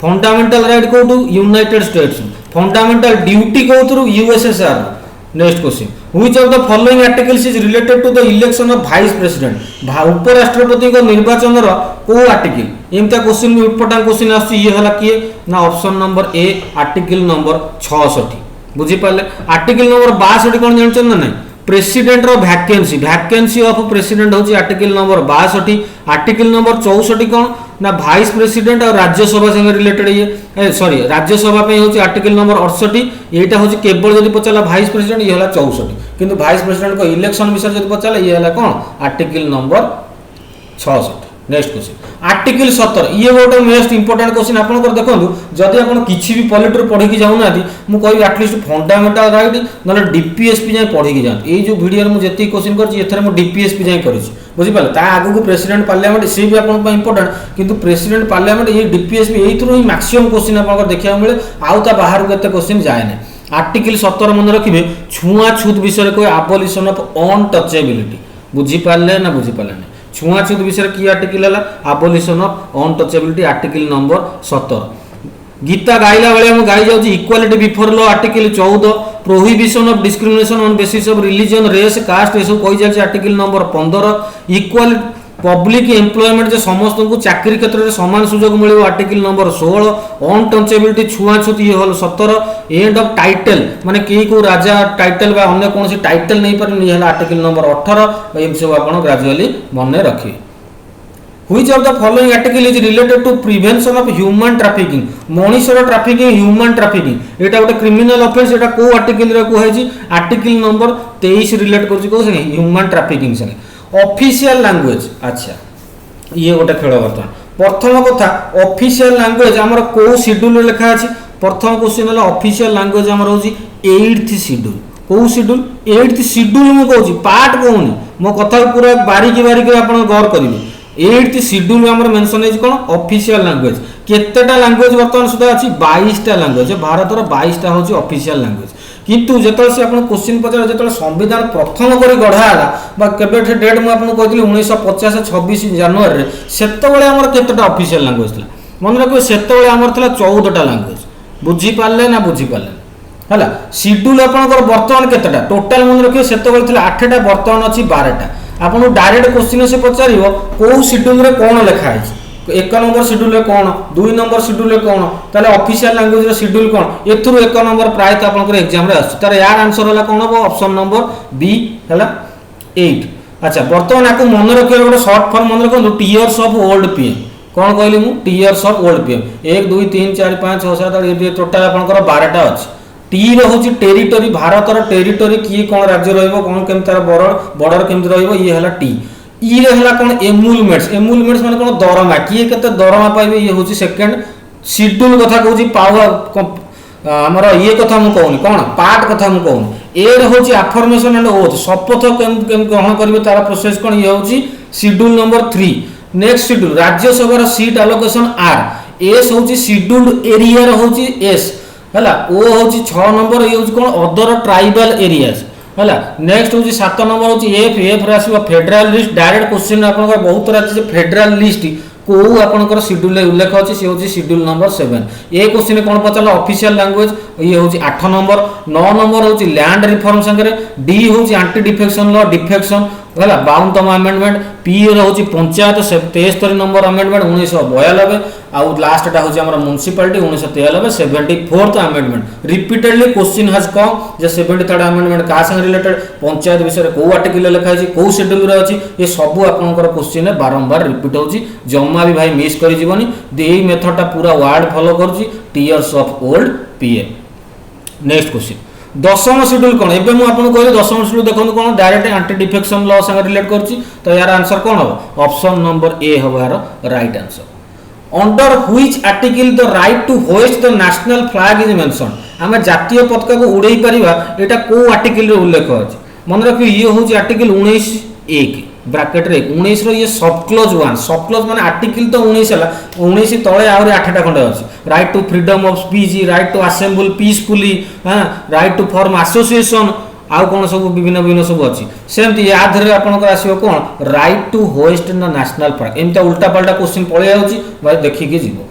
फंडामेंटल राइट कोटू यूनाइटेड स्टेट्स फंडामेंटल ड्यूटी कोथरु USSR. Next question which of the following articles is related to the election of vice president उपराष्ट्रपति को निर्वाचन रो को आर्टिकल एमता क्वेश्चन भी इंपोर्टेंट क्वेश्चन आछि ये हला किए ना option number A article number 66 बुझी पाले। आर्टिकल नंबर 62 कोन जानछन ना नहीं प्रेसिडेंट रो वैकेंसी ऑफ प्रेसिडेंट होची आर्टिकल नंबर 62। आर्टिकल नंबर 64 कौन ना वाइस प्रेसिडेंट और राज्यसभा संगे रिलेटेड ये सॉरी राज्यसभा पे होची आर्टिकल नंबर 68 एटा होची केवल जदि पचाला वाइस प्रेसिडेंट ये हला 64 किंतु वाइस प्रेसिडेंट को इलेक्शन विषय जदि पचाला ये हला कौन article number 66। Next question article 70 ये गोटे मोस्ट इंपोर्टेंट क्वेश्चन आपन देखो जदि आप किसी भी पॉलिटी पढ़ी जाऊना मुझे कह एटलिस्ट फंडामेंटल राइट ना डीपीएसपी जाए पढ़ी जाते ये जो वीडियो में जी क्वेश्चन कर डीपीएसपी जाए कर बुझीपारे ता आगु को प्रेसिडेंट पार्लियामेंट सी भी आप इंपोर्टेंट किंतु प्रेसिडेंट पार्लियामेंट ये डीपीएसपी यही मैक्सिमम क्वेश्चन आप देखा मिले आउ ता बाहर को क्वेश्चन जाए ना। आर्टिकल 70 मन रखिए छुआछूत विषय कहे आबोलिशन ऑफ अनटचेबिलिटी बुझीपारे ना बुझीपारे छुआछूत विषय की आर्टिकल है abolition of untouchability article number 17। Gita गाइला बेले हम गाई जाउची equality before law article 14 prohibition of discrimination on basis of religion race caste ये सब कहि जाय article number 15। Equal public employment जो समस्त को चाकरी क्षेत्र में समान सुजोग मिले आर्टिकल नंबर 16। अनटचेबिलिटी छुआछूत ये हल 17। एंड ऑफ टाइटल माने के को राजा टाइटल बा अन्य कौन टाइटल नहीं पर ये आर्टिकल नंबर 18 एम सब आप ग्रेजुअली मन रखिए। Which of the following article is related to prevention of human trafficking मनुष्यर ट्राफिकिंग ह्यूमन ट्राफिकिंग एटा गोटे क्रिमिनल ऑफेंस एटा को आर्टिकल रे को है आर्टिकल नंबर 23 रिलेट कर को संगे ह्यूमन ट्राफिकिंग संगे। ऑफिशियल लैंग्वेज अच्छा ये गोटे खेल बर्तमान प्रथम कथा ऑफिशियल लैंग्वेज हमर को शेड्यूल लिखा अछि प्रथम क्वेश्चन है ऑफिशियल लैंग्वेज हमर होची 8th शेड्यूल को शेड्यूल 8th शेड्यूल मु कहूची पार्ट कहूनी मो कथा पूरा बारीकी आपण गौर करिवे 8th शेड्यूल में मेंशन है कौन ऑफिशियल लैंग्वेज केतेटा लैंग्वेज वर्तमान सुधा अच्छी 22टा लैंग्वेज भारत 22टा हूँ ऑफिशियल लैंग्वेज किंतु जो से आप क्वेश्चन पचार जो संविधान प्रथम कर गढ़ाला केबे डेट मुझे कहती 1950 26 जनवरी से केतेटा ऑफिशियल लैंग्वेज था मन रखिए से 14टा लैंग्वेज बुझीपारे ना बुझीपारे है शेड्यूल आपंकर बर्तमान केतेटा टोटाल मन रखिए से 8टा बर्तमान अच्छी 12टा आपको डायरेक्ट क्वेश्चन से पचार कौ शेड्यूल रे कौन लिखाई 1 नंबर शेड्यूल रे कौन 2 नंबर शेड्यूल रे कौन ताले ऑफिशियल लैंग्वेज रे शेड्यूल कौन एथुरु 1 नंबर प्राय तो आपनकर एग्जाम रे आछ तार यार आंसर होला कौन हो ऑप्शन नंबर बी हैला 8। अच्छा बर्तमान आपको मन रखिए गोटे शॉर्ट फॉर्म मन रखो टीयर्स ऑफ ओल्ड पीएम कौन कहली मु टीयर्स ऑफ ओल्ड पीएम 1 2 3 4 5 6 7 8 ये टोटल आपनकर 12टा अछि। टी रे होची टेरिटरी भारतर टेरिटरी किए कौन राज्य रहिबो कौन केम तार बॉर्डर केम रहिबो ये हला टी ई रे हला कौन एमुलमेंट्स माने कौन दरमा किए केते दरमा पाइबे ये होची सेकंड शेड्यूल कथा कहूची पावर हमर ये कथा मु कहूनी कौन पार्ट कथा मु कहूनी ए रे होची अफर्मेशन एंड ओथ शपथ केम ग्रहण करिवे तार प्रोसेस कौन ये होची schedule number 3। Next schedule Rajya Sabha seat allocation R S होची शेड्यूल्ड एरिया रे होची एस हैला ओ होची 6 नंबर ये होची कौन अदर ट्राइबल एरियाज हैला। नेक्स्ट होची 7 नंबर होची एफ रे आसीबा फेडरल लिस्ट डायरेक्ट क्वेश्चन आपनकर बहुत तरह से फेडरल लिस्ट को आपनकर शेड्यूल रे उल्लेख अछि से होची शेड्यूल नंबर 7। ए क्वेश्चन कोन पचाला ऑफिशियल लैंग्वेज ये होची 8 नंबर। 9 नंबर होची लैंड रिफॉर्म संगे डी होची एंटी डिफेक्शन लॉ डिफेक्शन हैला 52तम अमेंडमेंट पी रे होची पंचायत 73 नंबर अमेंडमेंट 1992 आउ लास्टटा होची हमर municipality 1993 74th amendment repeatedly question has come J 73rd amendment का संग रिलेटेड पंचायत विषय को आर्टिकल लिखा है को शेड्यूल रे अछि ये सब आपनकर क्वेश्चन है बारंबार रिपीट होची जम्मा भी भाई मिस करि जीवनी देई मेथडटा पूरा वर्ड फॉलो करछि tears of old PM. Next question 10म शेड्यूल कौन एबे मु आपन कहले 10म शेड्यूल देखन कौन डायरेक्ट एंटी डिफेक्शन लॉ संग रिलेट करछि तो यार आंसर कौन हो ऑप्शन नंबर ए हो यार right answer. Under which article the right to host the national flag is mention आमे जातीय पताका को उड़ेई परिबा एटा को आर्टिकल रे उल्लेख अछि मन रखियो ये होची आर्टिकल 19(1) ब्रैकेट रे 19 रो ये सब क्लोज 1 माने आर्टिकल तो 19 हला 19 तळे आउरी 8टा खंडे अछि right to freedom of speech right to assemble peacefully हां राइट टू फॉर्म एसोसिएशन आउ कोन सब विभिन्न सब अछि सेमति या धरे आपन को आसीबो कोन right to host the national flag एमता उल्टा पल्टा क्वेश्चन पळे आउची भाई देखि के जीवो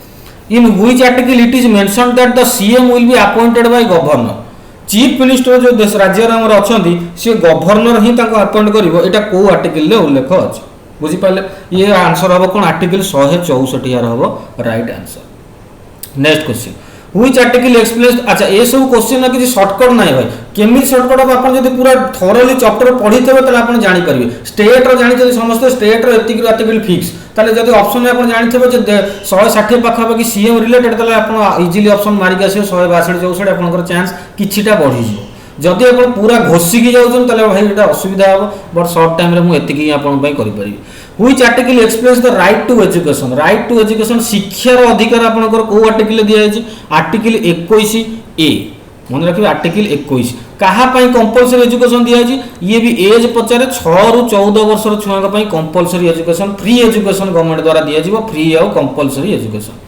in which article it is mentioned that the CM will be appointed by governor chief minister जो देश राज्य हमर अछंती से गवर्नर ही ताको अपॉइंट करिवो एटा को आर्टिकल रे उल्लेख अछि बुझि पाले ये आंसर हबो कोन आर्टिकल 164 यार हबो right answer. Next question which article explains अच्छा ए सब क्वेश्चन ना कि शॉर्टकट नाही भाई केमि शॉर्टकट अब आपण जदी पूरा थोरली चैप्टर पढितबे तले आपण जानि परिबे स्टेट रो जानि जदी समस्त स्टेट रो एतिक आर्टिकल फिक्स तले जदी ऑप्शन में आपण जानिथबे जे 160 पाखा बाकी सीएम रिलेटेड तले आपण इजीली ऑप्शन मारि के आसीबे 162 64 आपनकर चांस किछिटा बढ़ी जिवो जदी आपण पूरा घोसी की जाउछन तले भाई एटा असुविधा हो बट शॉर्ट टाइम रे मु एतिकी आपण पई करि परिबे। Which article explains the right to education शिक्षार अधिकार आपनकर को आर्टिकल दिया है आर्टिकल 21 ए मन रखिबे आर्टिकल 21 कहा पई कंपलसरी एजुकेशन दिया है ये भी एज पचारे 6 रु 14 वर्ष रो छुआ पई compulsory education free education government द्वारा दिया जिवो फ्री और कंपलसरी एजुकेशन।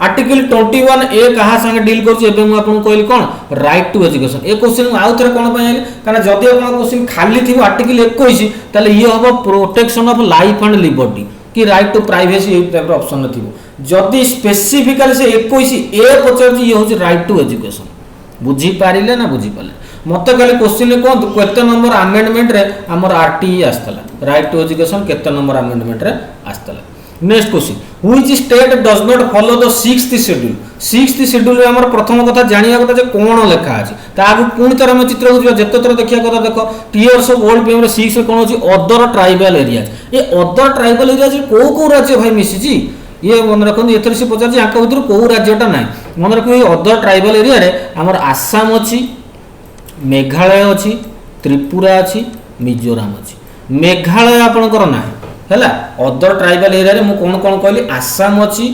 आर्टिकल 21 ए कहा संगे डील करछि एबे मु आपन कहली कोन राइट टू एजुकेशन ए क्वेश्चन आउ थरे कोन पई आइले कारण जदी आपन क्वेश्चन खाली थिबो आर्टिकल 21 ताले ये होबो protection of life and liberty कि राइट टू प्राइवेसी ए टाइप रो ऑप्शन थिबो जदी स्पेसिफिकली से 21 ए पचरछि ये होछि राइट टू एजुकेशन बुझी पारिले ना बुझी पाले मते खाली क्वेश्चन ले कोन केते नंबर अमेंडमेंट रे हमर आरटीई आस्तला राइट टू एजुकेशन केते नंबर अमेंडमेंट रे आस्तला। Next question which state does not follow the 6th schedule रे हमर प्रथम कथा जानिया कथा जे कोन लेखा अछि तागु पूर्ण तरह में चित्र होजिबा जत्ते तरह देखिया कथा देखो टीयर्स ऑफ ओल्ड पीएम रे 6 रे कोन अछि अदर ट्राइबल एरिया ए अदर ट्राइबल एरिया जे को राज्य भाई मिसी जी ये मन रखन एथर से पचार जे आका भीतर को राज्यटा नै मन रखो ए अदर ट्राइबल एरिया रे हमर आसाम अछि मेघालय अछि त्रिपुरा अछि मिजोराम अछि मेघालय आपनकर नै हैला अदर ट्राइबल एरिया रे मु कोन कोन कहली आसाम अछि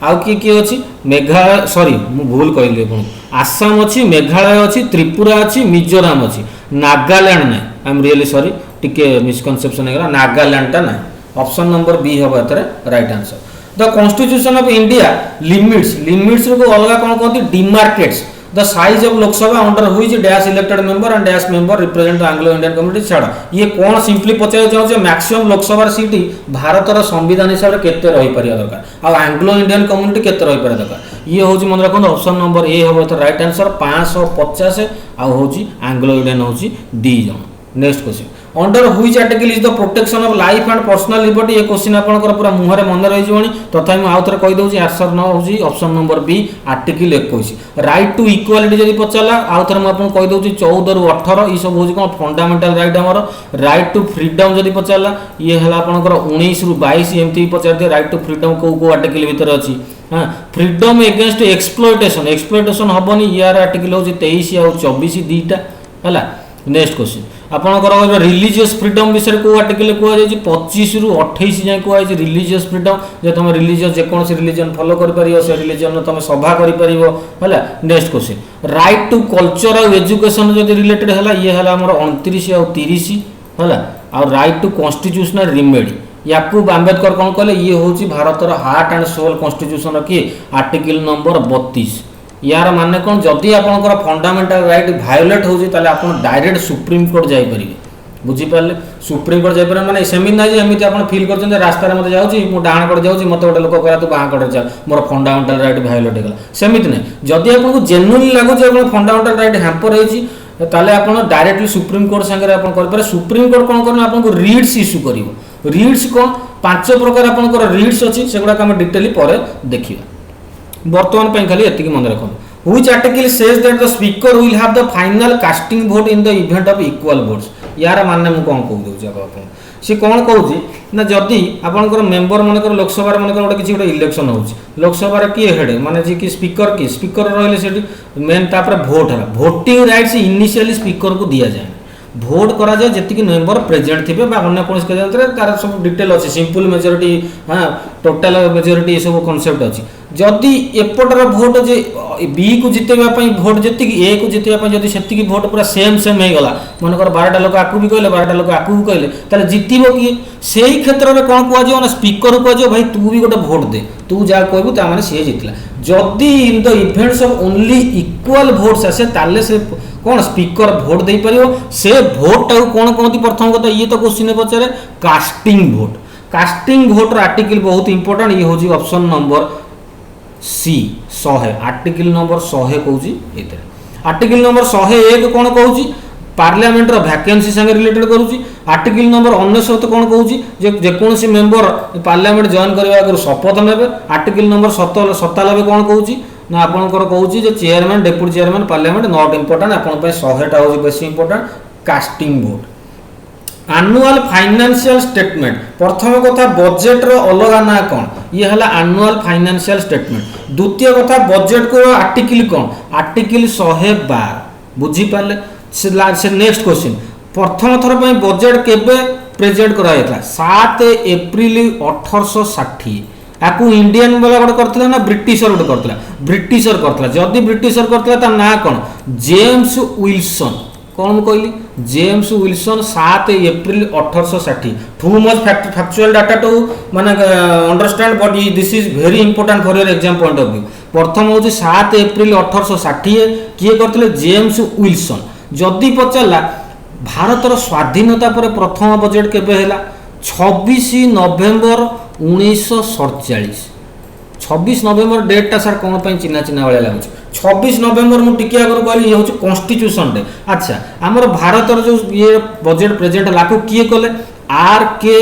आउ की अछि मेघालय सॉरी मु भूल कहली अपन आसाम अछि मेघालय अछि त्रिपुरा अछि मिजोराम अछि नागालैंड नै आई एम रियली सॉरी टिके मिसकंसेप्शन हेगला नागालैंड ता नै ऑप्शन नंबर बी होबा एतरे right answer. The constitution of India limits को अलगा कोन कहती demarcates the size of Lok Sabha under हुई dash elected member and dash member represent Anglo Indian community छाड़ ये कौन सिंपली पचार चाहूँ मैक्सिमम लोकसभा सीट भारतर संविधान हिसाब से केते रही पारिया दरकार आ एंग्लो इंडियन कम्युनिटी केते रही पारिया दरकार ये हूँ मन रखो ऑप्शन नंबर ए हम तो राइट आंसर 550 आउ एंग्लो इंडियन हूँ 2 जन। Next question under which article is the protection of life and personal liberty ये क्वेश्चन आपनकर पूरा मुहरे मन रही जीवनी तथा मैं आउ थे कही दूसरी आंसर न होची option number B article 21 right to equality जब पचारा आउ थे मुझे कही दूसरी 14 ରୁ 18 ये सब हूँ कौन फंडामेंटाल राइट आमर राइट टू फ्रीडम जब पचारा ये है आपंकर 19 ରୁ 22 एमती पचार राइट टू फ्रीडम कौ आर्टिकल भितर अच्छी हाँ फ्रीडम एगेन्स्ट एक्सप्लोइटेशन एक्सप्लोइटेशन हेनी यार आर्टिकल हूँ 23 आ 24 2टा है। नेक्स्ट क्वेश्चन आपंकर रिलीजियस फ्रीडम विषय को आर्टिकल कहुई 25 ରୁ 28 जाए कहुई रिलीजियस फ्रीडम जो तुम रिलीजियस जेकोसी रिलीजन फॉलो कर से रिलीजन तुम सभा कर है। Next question right to culture और एजुकेशन जो रिलेटेड है ये है 29 आ 30 है आ राइट टू कॉन्स्टिट्यूशनल रिमेडी याकूब आम्बेडकर कौन कहले ये हूँ भारतर हार्ट एंड सोल कॉन्स्टिट्यूशन किए आर्टिकल नंबर 32 यार माने कौन जदि आपंकर फंडामेंटाल राइट भायोलेट होची ताले आपण डायरेक्ट सुप्रीम कोर्ट जाई परिबे बुझिपारे सुप्रीम कोर्ट जाई पारे माने सेमिति ना जे एमिति आपण फील करछन रास्ता रे मते जाउची मु डाहाण कोर्ट जाउची मते गोटे लोक कहला तू बाहां कोर्ट जा मोर फंडामेंटाल राइट भायोलेट हेगला सेमिति नै जदि आपनको जेन्युइनली लागो जे आपण फंडामेंटाल राइट हैम्पर होईची ताले आपण डायरेक्टली सुप्रीम कोर्ट संगे आपण कर पारे सुप्रीम कोर्ट कोन करन आपनको रीड्स इश्यू करिवो रीड्स कोन 5 प्रकार आपनकर रीड्स अछि सेगुडा हम डिटेली परे देखिबा बर्तमान पे खाली एतिक मन रख which article says that the speaker will have the final casting vote in the event of equal votes यार माने मु कोन कहू दउ जाबा आपन सी कोन कहूची ना जदी आपनकर मेंबर मनकर लोकसभा मनकर गोटे किछि गोटे इलेक्शन होची लोकसभा रे की हेड माने जे कि स्पीकर रहले सेठी मेन तापर वोट है वोटिंग राइट्स इनिशियली स्पीकर को दिया जाए भोट करा जाए जी मेंबर प्रेजेंट थे अन्य कौन तार सब डिटेल अच्छे सिंपल मेजोरिटी हाँ टोटाल मेजोरिटी सब कनसेप्ट अच्छी जदि एपटर भोट जे बी को जितेबाई भोट जी ए को जितेबाई से भोट पूरा सेम सेम हो गला मनकर 12टा लोक आपको भी कहले 12टा लोक आपको भी कहले ताले जितब किए से ही क्षेत्र में कौन कह ना स्पीकर को कह भाई तू भी गोटे भोट दे तू जहाँ कहबू ताने सी जितला जदि in the events of only equal votes आसे ताले से कौन स्पीकर भोट दे पारियो से भोट टाको कौन कहती प्रथम कथा ये तो क्वेश्चन पचारे कास्टिंग भोट आर्टिकल बहुत इंपोर्टेंट ये हूँ option number C 100 article number 100 कहूँ आर्टिकल नंबर 101 कौन कहूँ पार्लियामेंट वैकेंसी संगे रिलेटेड करूची आर्टिकल नंबर 99 कौन कहूँ जेकोसी मेंबर पार्लियामेंट जॉइन करने आगे शपथ ने आर्टिकल नंबर 97 कौन कहूँ ना आपंकर कहूँ chairman deputy chairman parliament not important आप 100टा हूँ base important casting vote annual financial statement प्रथम कथा बजेट रो अलग ना कौन ये है एनुअल फाइनेंशियल स्टेटमेंट द्वितीय कथा बजेट को आर्टिकल कौन आर्टिकल 112 बुझीपारे से नेक्स्ट क्वेश्चन प्रथम थर पर बजेट केबे प्रेजेंट करा 7 एप्रिल 1860 आपको इंडियन वाला गोटे करथिला ना ब्रिटिशर गोटे करथिला ब्रिटिशर करथिला जदि ब्रिटिशर करथिला ता ना कोन जेम्स विल्सन कौन कहली James Wilson 7 April 1860 too much factual data to माने understand but this is very important for your exam point of view प्रथम हूँ 7 एप्रिल 1860 किए करथिले जेम्स विल्सन जदि पचारा भारतर स्वाधीनता पर प्रथम बजेट केबे हैला 26 नवेम्बर 1947 26 नवेम्बर डेटा सार कौन पर चिन्हा चिन्हा भाया लगे 26 नवेम्बर मुझे आगे कहली ये हूँ कॉन्स्टिट्यूशन डे अच्छा आमर भारतर जो ये बजेट प्रेजेंट है आपको किए कले RK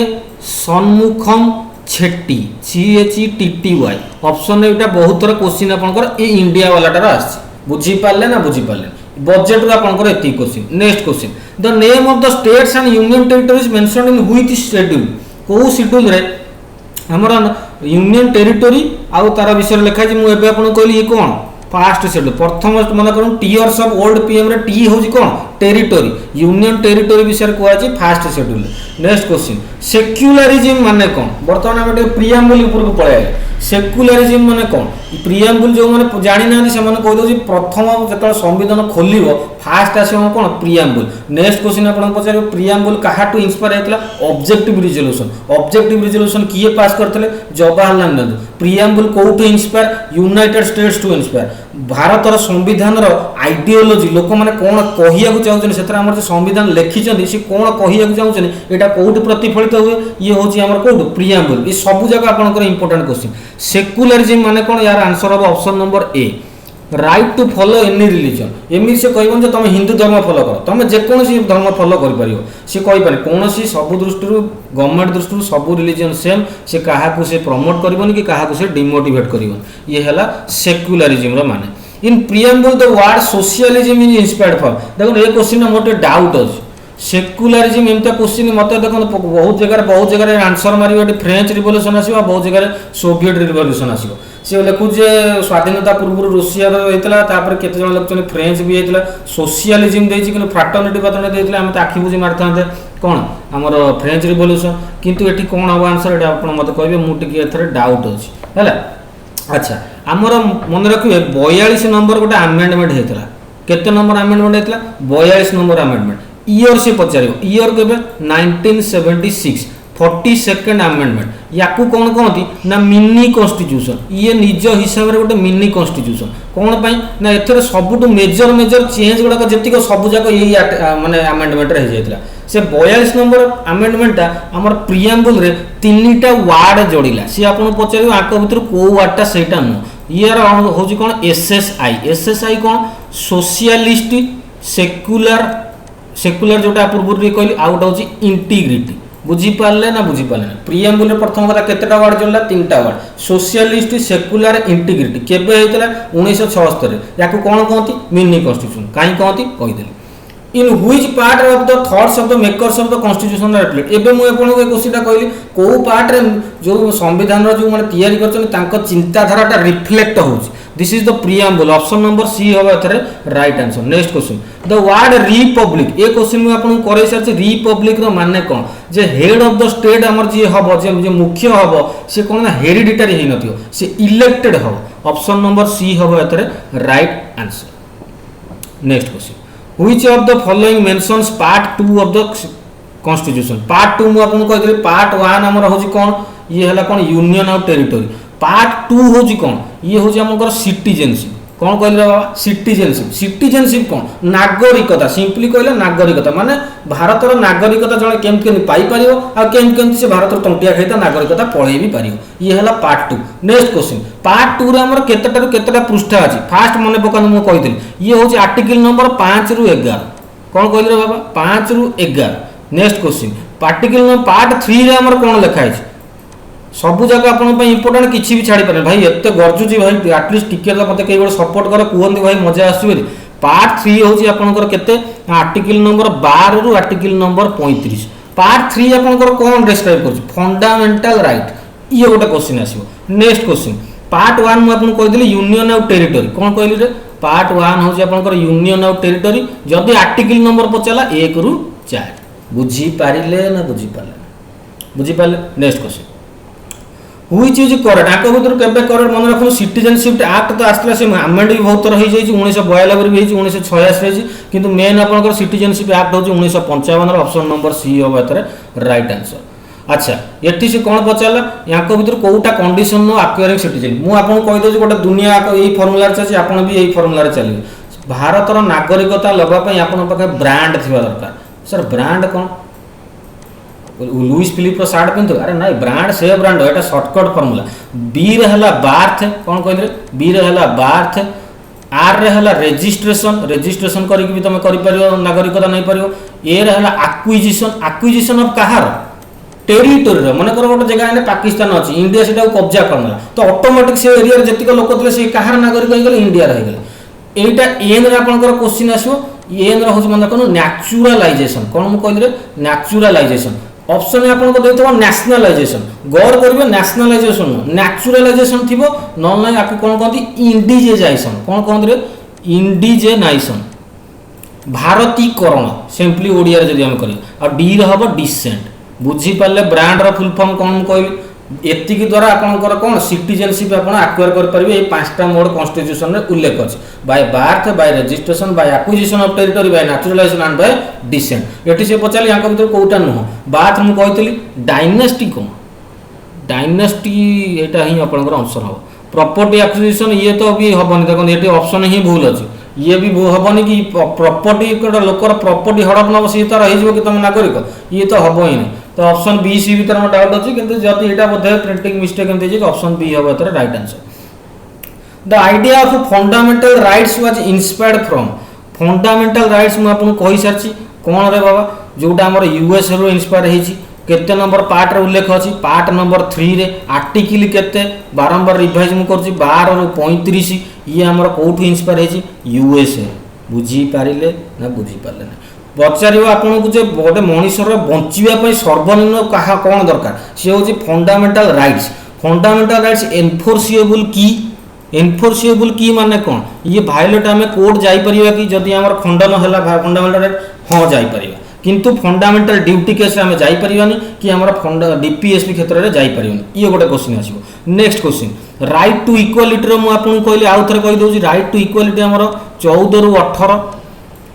सन्मुखम छेट्टी CHETTY ऑप्शन एटा बहुत तरह क्वेश्चन आपंकर ये इंडिया वालाटार आस बुझीपारे ना बुझीपारे बजेट आपंकर एति question next question the name of the states and union territories mentioned in which schedule को शेड्यूल रे हमर यूनियन टेरिटरी आउ तार विषय लिखा है मुझे आपको कहली ये कौन फास्ट शेड्यूल प्रथम मन कर टीयर्स ऑफ ओल्ड पीएम रे टी हूँ कौन टेरिटरी यूनियन टेरिटरी विषय कहुई first schedule next question secularism माने कौन बर्तमान आम प्रियाम्बुल ऊपर को पलि सेक्युलरिज्म माने कौन प्रियाम्बुल जो मैंने जानी ना से कहीदे प्रथम जो संविधान खोल फास्ट आसो कौन प्रियाम्बुल। नेक्स्ट क्वेश्चन आपको पचार प्रियाम्बुल काहाटू इंस्पायर होता ऑब्जेक्टिव रिजोल्यूशन। ऑब्जेक्टिव रिजोल्यूशन किए पास करते जवाहरलाल नेहरू। प्रियाम्बुल कौटू इंस्पायर यूनाइटेड स्टेट्स टू इंस्पायर। भारतर संविधान आइडियोलोजी लोक मैंने कौन कहू चाहते से संविधान लिखिं सी कौन कहू चाहते यहाँ कौट प्रतिफलित हुए ये हूँ आम कौट प्रियाम्बुल। ये सब जगह आपंकर इंपोर्टेंट क्वेश्चन। सेक्युलरिज्म माने कौन यार आंसर हम option number A right to follow any religion. एमती से कहबन तुम हिंदू धर्म फॉलो कर तुम जेकोसी धर्म फॉलो कर सी कहीपर कौन सब दृष्टि गवर्नमेंट दृष्टि सब रिलीजन सेम से क्या से प्रमोट करबन कि क्या से डिमोटिवेट करबन ये है सेक्युलरिज्म माने। In preamble the word socialism is inspired from देखो ये क्वेश्चन मोटे डाउट अच्छे सेक्युलरिज्म एमती क्वेश्चन मत देखो बहुत जगह आंसर मारे फ्रेंच रिवोल्यूशन आसो बहुत जगह सोविएट रिवोल्यूशन आसो सी लिखुचे स्वाधीनता पूर्व रूसिया होता केते जन लिखुं फ्रेंच भी होता सोशलिज्म देती कि फ्राटर्निटी पाटर्निटी देते आम तो आखि बुझी मारी था कौन आमर फ्रेंच रिवोल्यूशन किंतु ये कौन हम आंसर ये आप मत कहे मुझे डाउट अच्छे है। अच्छा आमर मन रखिए 42 नंबर गोटे आमेंडमेंट होता केते नंबर आमेंडमेंट होता 42 नंबर आमेंडमेंट। ईयर से पचार ईयर के 1976 42nd आमेंडमेंट या कौन कहती ना मिनी कॉन्स्टिट्यूशन। ये निज हिसाब से गोटे मिनी कॉन्स्टिट्यूशन कौन पाई ना एथर सबुठ मेजर मेजर चेंज गुड़ाक जी सब जाक यही माने आमेंडमेंट हो से 42 नंबर आमेंडमेंटा आमर प्रियम्बल रे 3टा वार्ड जोड़िला सी आपको पचार आक भर कौ वार्डटा से नुह यार हूँ कौन एसएसआई कौन सोशलिस्ट सेक्युलर जोटा पूर्व कहली आउ गोटे हूँ इंटीग्रिटी बुझीपारे ना बुझीपारे ना। प्रियम्बुल प्रथम कथा केतेटा वार्ड जोड़ला 3टा वार्ड सोशलिस्ट सेक्युलर इंटीग्रिटी केबे होता 1976 या कौन कहती मिनी कॉन्स्टिट्यूशन कहीं कहती कहीदेली। In which part of the thoughts of the makers of the constitution reflect एबे मु आपन को क्वेश्चन कहली को पार्ट रे जो संविधान जो माने तैयारी करछन तांको चिंताधाराटा रिफ्लेक्ट होउछ this is the preamble option number C होबा एथरे right answer. Next question the word republic ए क्वेश्चन मु आपन करे सारछ रिपब्लिक रो माने कोन जे हेड ऑफ द स्टेट हमर जे हबो जे मुख्य हबो से कोन हेरिडिटरी हे नथियो से इलेक्टेड हबो ऑप्शन नंबर सी होबा एथरे right answer. Next question Which of the following mentions part 2 of the constitution? part 2 मुझे आपको कहते part 1 आमर हूँ कौन ये है कौन यूनियन और टेरिटोरी। part 2 हूँ कौन ये हूँ आमर सिटीजनशिप कौन कहले बाबा सिटीजनशिप कौन नागरिकता सिंपली कहले नागरिकता माने भारतर नागरिकता जड़े केमती पाई पार आ केमती से भारत तंटिया खाई नागरिकता पढ़े भी पार ये है पार्ट 2। नेक्स्ट क्वेश्चन पार्ट 2 रे केतेटा पृष्ठा अच्छी फास्ट मन पका मुझे कही ये हूँ आर्टिकल नंबर 5 ରୁ 11 कौन कहले बाबा 5 ରୁ 11। Next question article number part 3 रे आमर कौन लिखाई सबू जगह आप इंपोर्टाट किसी भी छाड़ी पारे भाई एत गर्जुची भाई आटलिस्ट टिके मत कई गोटे सपोर्ट कर कहते भाई मजा आसू पार्ट 3 हूँ आपंकर केते आर्टिकल नंबर 12 ରୁ आर्टिकल नंबर 35 पार्ट 3 आपंकर कौन डिस्क्राइब कर फंडामेंटल राइट ये गोटे क्वेश्चन आसो। नेक्स्ट क्वेश्चन पार्ट 1 मुझे कहीदेली यूनियन और टेरिटोरी कौन कहली पार्ट 1 हूँ आपंकर यूनियन और टेरिटोरी जदि आर्टिकल नंबर पचारा 1 ରୁ 4 बुझीपारे ना बुझीपारे। Next question which is correct आक भर के करेक्ट मन रखु सिटीजनशिप एक्ट तो आसला से आमेंड भी बहुत थर हो 1992 भी 1986 किंतु मेन आपंकर सिटीजनशिप एक्ट हूँ 1955 ऑप्शन नंबर सी हम एथरे राइट आंसर। अच्छा ये से कौन पचारा या भर कौटा कंडीशन नो एक्वायरिंग सिटीजन मुझे आपको कहीदे गोटे दुनिया यही फर्मुला चलती आप भी यही फर्मुला चलिए भारतर नागरिकता लगे आपन पाखे ब्रांड थी दरकार सर ब्रांड कौन लुइस फिलिप सार्ट पिंधु अरे ना ब्रांड से ब्रांड है सर्टकट फर्मुला बी रे हला बार्थ कौन कहले बी रे हला बार्थ आर रे हला रजिस्ट्रेशन करके भी तुम कर नागरिकता नहीं पार ए रे हला एक्विजिशन ऑफ कहार टेरिटोरी मन कर गोटे जगह पाकिस्तान अच्छी इंडिया से कब्जा करना तो ऑटोमेटिक से एरिया जतिक लोक थे से कहार नागरिक हो इंडिया रहीगले एटा एन रे आपनकर क्वेश्चन आसो एन रे हूँ मन रखो न्याचुरालाइजेशन कौन मुझे कहली न्याचुरालाइजेशन ऑप्शन में आपको देते नेशनलाइजेशन गौर करेंगे नेशनलाइजेशन न्याचुरालाइजेशन थी ना ना कौन कहती इंडिजेनाइजेशन कौन कहते इंडिजेनाइजेशन भारतीकरण सिंपली ओडिया जब आम करें डी हम डिसेंट बुझीपारे ब्रांड फुल फॉर्म कौन कहली एतिकी द्वारा आपनकर कौन सिटीजनशिप आप आक्वायर करेंगे। ये 5टा मोड कॉन्स्टिट्यूशन में उल्लेख अच्छे by birth by registration by acquisition of territory by naturalisation and by descent. एटी से पचारे यहाँ भर कौटा नुह बार्थ मुझे कही डायनेस्टी कौन डायनेस्टी यहाँ ही आपंकर आंसर हम। प्रॉपर्टी एक्विजिशन ये तो भी हेनी देखो ये ऑप्शन ही भूल अच्छे ये भी हेनी कि प्रॉपर्टी गोटे लोकर प्रॉपर्टी हड़प नब सी तो रही कि तुम नागरिक ये तो हम ही नहीं। तो ऑप्शन बी सी भर मोर डाउट अच्छी कि जब यहाँ बोधे प्रिंटिंग मिस्टेक एमती ऑप्शन बी हम ये right answer. The idea of fundamental rights was inspired from fundamental rights मुझे कही सारी कौन रे बाबा जोटा आम यूएस रू इंस्पायर होती केते नंबर पार्ट रे उल्लेख अच्छी पार्ट नंबर 3 रे आर्टिकल केते बारंबार रिवाइज मु कर 12 रू 35 ये आमर कौटू इंस्पायर होती यूएसए बुझीपारे ना बुझीपारे ना पचार आपन को जो गोटे मनुष्यर बचापी सर्वनिम्न क्या कौन दरकार सी हूँ fundamental rights. Fundamental rights enforceable की एनफोर्सिएबल की माने कौन ये भायोलेट आम कोर्ट जापर कि जदि आम खंडन है फंडामेंटल राइट हाँ जापर किंतु फंडामेंटल ड्यूटी केस आम जापरानी कि आम डीपीएसपी क्षेत्र में जापर ये गोटे क्वेश्चन आसो। Next question right to equality मुझे कहली आउ थे कहीदे राइट टू इक्वालिटी आम 14 रू 18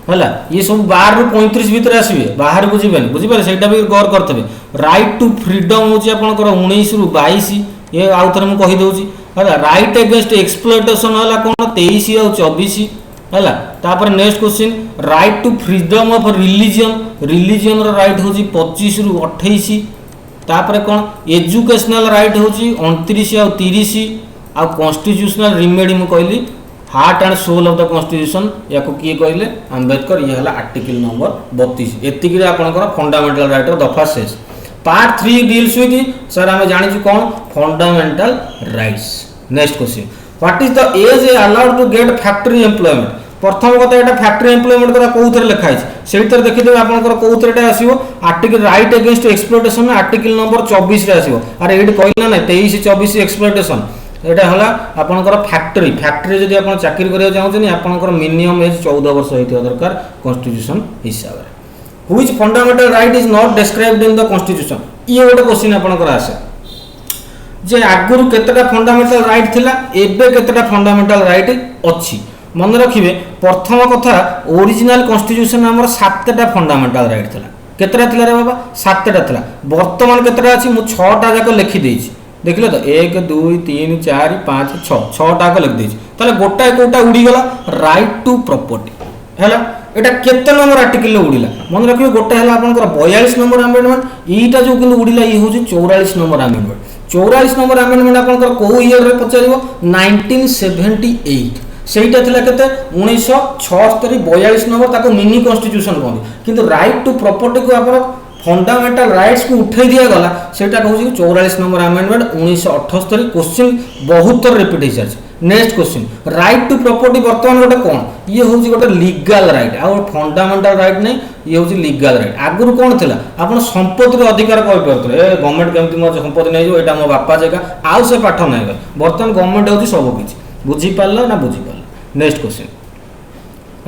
है ये सब 12 रू 35 भितर आसवे बाहर को जीवन बुझीपारे से भी गौर करते। राइट टू फ्रीडम हूँ आपंकर 19 रू 22 ये आउ थे मुझे कहीदे है। राइट एगेंस्ट एक्सप्लॉयटेशन है कौन 23 और 24 है। तापर next question right to freedom of religion right हूँ 25 रू 28। तापर कौन एजुकेशनल राइट हूँ 29 और 30 आ कॉन्स्टिट्यूशनल रिमेडी मुझे कहली heart and soul of the constitution या किए कहले आंबेडकर ये है आर्टिकल नंबर 32 एतिक आपंकर फंडामेंटल राइट दफा शेष। पार्ट 3 डील्स विथ सर आम जानी कौन fundamental rights. Next question what is the age allowed to get factory employment. प्रथम कथा यहाँ फैक्ट्री एम्प्लॉयमेंट कथा कौन लिखाई से देखिए आपंकर कौन आसो article right against exploitation article number 24 आसो। अरे ये कहला ना 23 24 एक्सप्लॉयटेशन यहाँ है आपंकर फैक्ट्री फैक्ट्री जब आप चाकरी करने चाहते आपंकर मिनिमम एज 14 वर्ष होता दरकार कॉन्स्टिट्यूशन हिसाब से। Which fundamental right is not described in the constitution ये गोटे क्वेश्चन आपंकर आसे जे आगुरी केतेटा फंडामेंटल राइट थिला एबे केतेटा फंडामेंटल राइट अच्छी मन रखिए। प्रथम कथा ओरिजिनल कॉन्स्टिट्यूशन आमर 7टा फंडामेंटल राइट थिला केतेटा थिला रे बाबा 7टा थिला वर्तमान केतेटा अछि मु 6टा जाक लिखि देछि देखिले तो 1 2 3 4 5 6 6टा को लिखि देछि ताले गोटा कोटा उड़ी गला राइट टू प्रॉपर्टी हैला एटा केते नंबर आर्टिकल उड़ीला मन रखिए गोटा है आपनकर 42 नंबर अमेंडमेंट ईटा जो किंतु उड़ीला ई होछि 44 नंबर अमेंडमेंट 44 नंबर अमेंडमेंट आपनकर को ईयर रे पचारिबो 1978 सेटा थिला केते 1976 42 नंबर ताको मिनी कॉन्स्टिट्यूशन कहंदी किंतु राइट टू प्रॉपर्टी को आपन फंडामेंटल राइट्स को उठै दिया गला सेटा कहू 44 नंबर अमेंडमेंट 1978 क्वेश्चन बहुत थर रिपीट हो सारी। Next question right to property वर्तमान गोटे कौन ये हूँ गोटे लीगल राइट आ फंडामेंटल राइट नहीं ये हूँ लीगल राइट। आगुरी कौन थी आप संपत्ति अधिकार कहीपे गवर्नमेंट केमती मो संपत्ति नहीं यहाँ मो बापा जगह आउ से पाठ ना बर्तमान गवर्नमेंट हूँ सबकि बुझीपार ना बुझीपार। Next question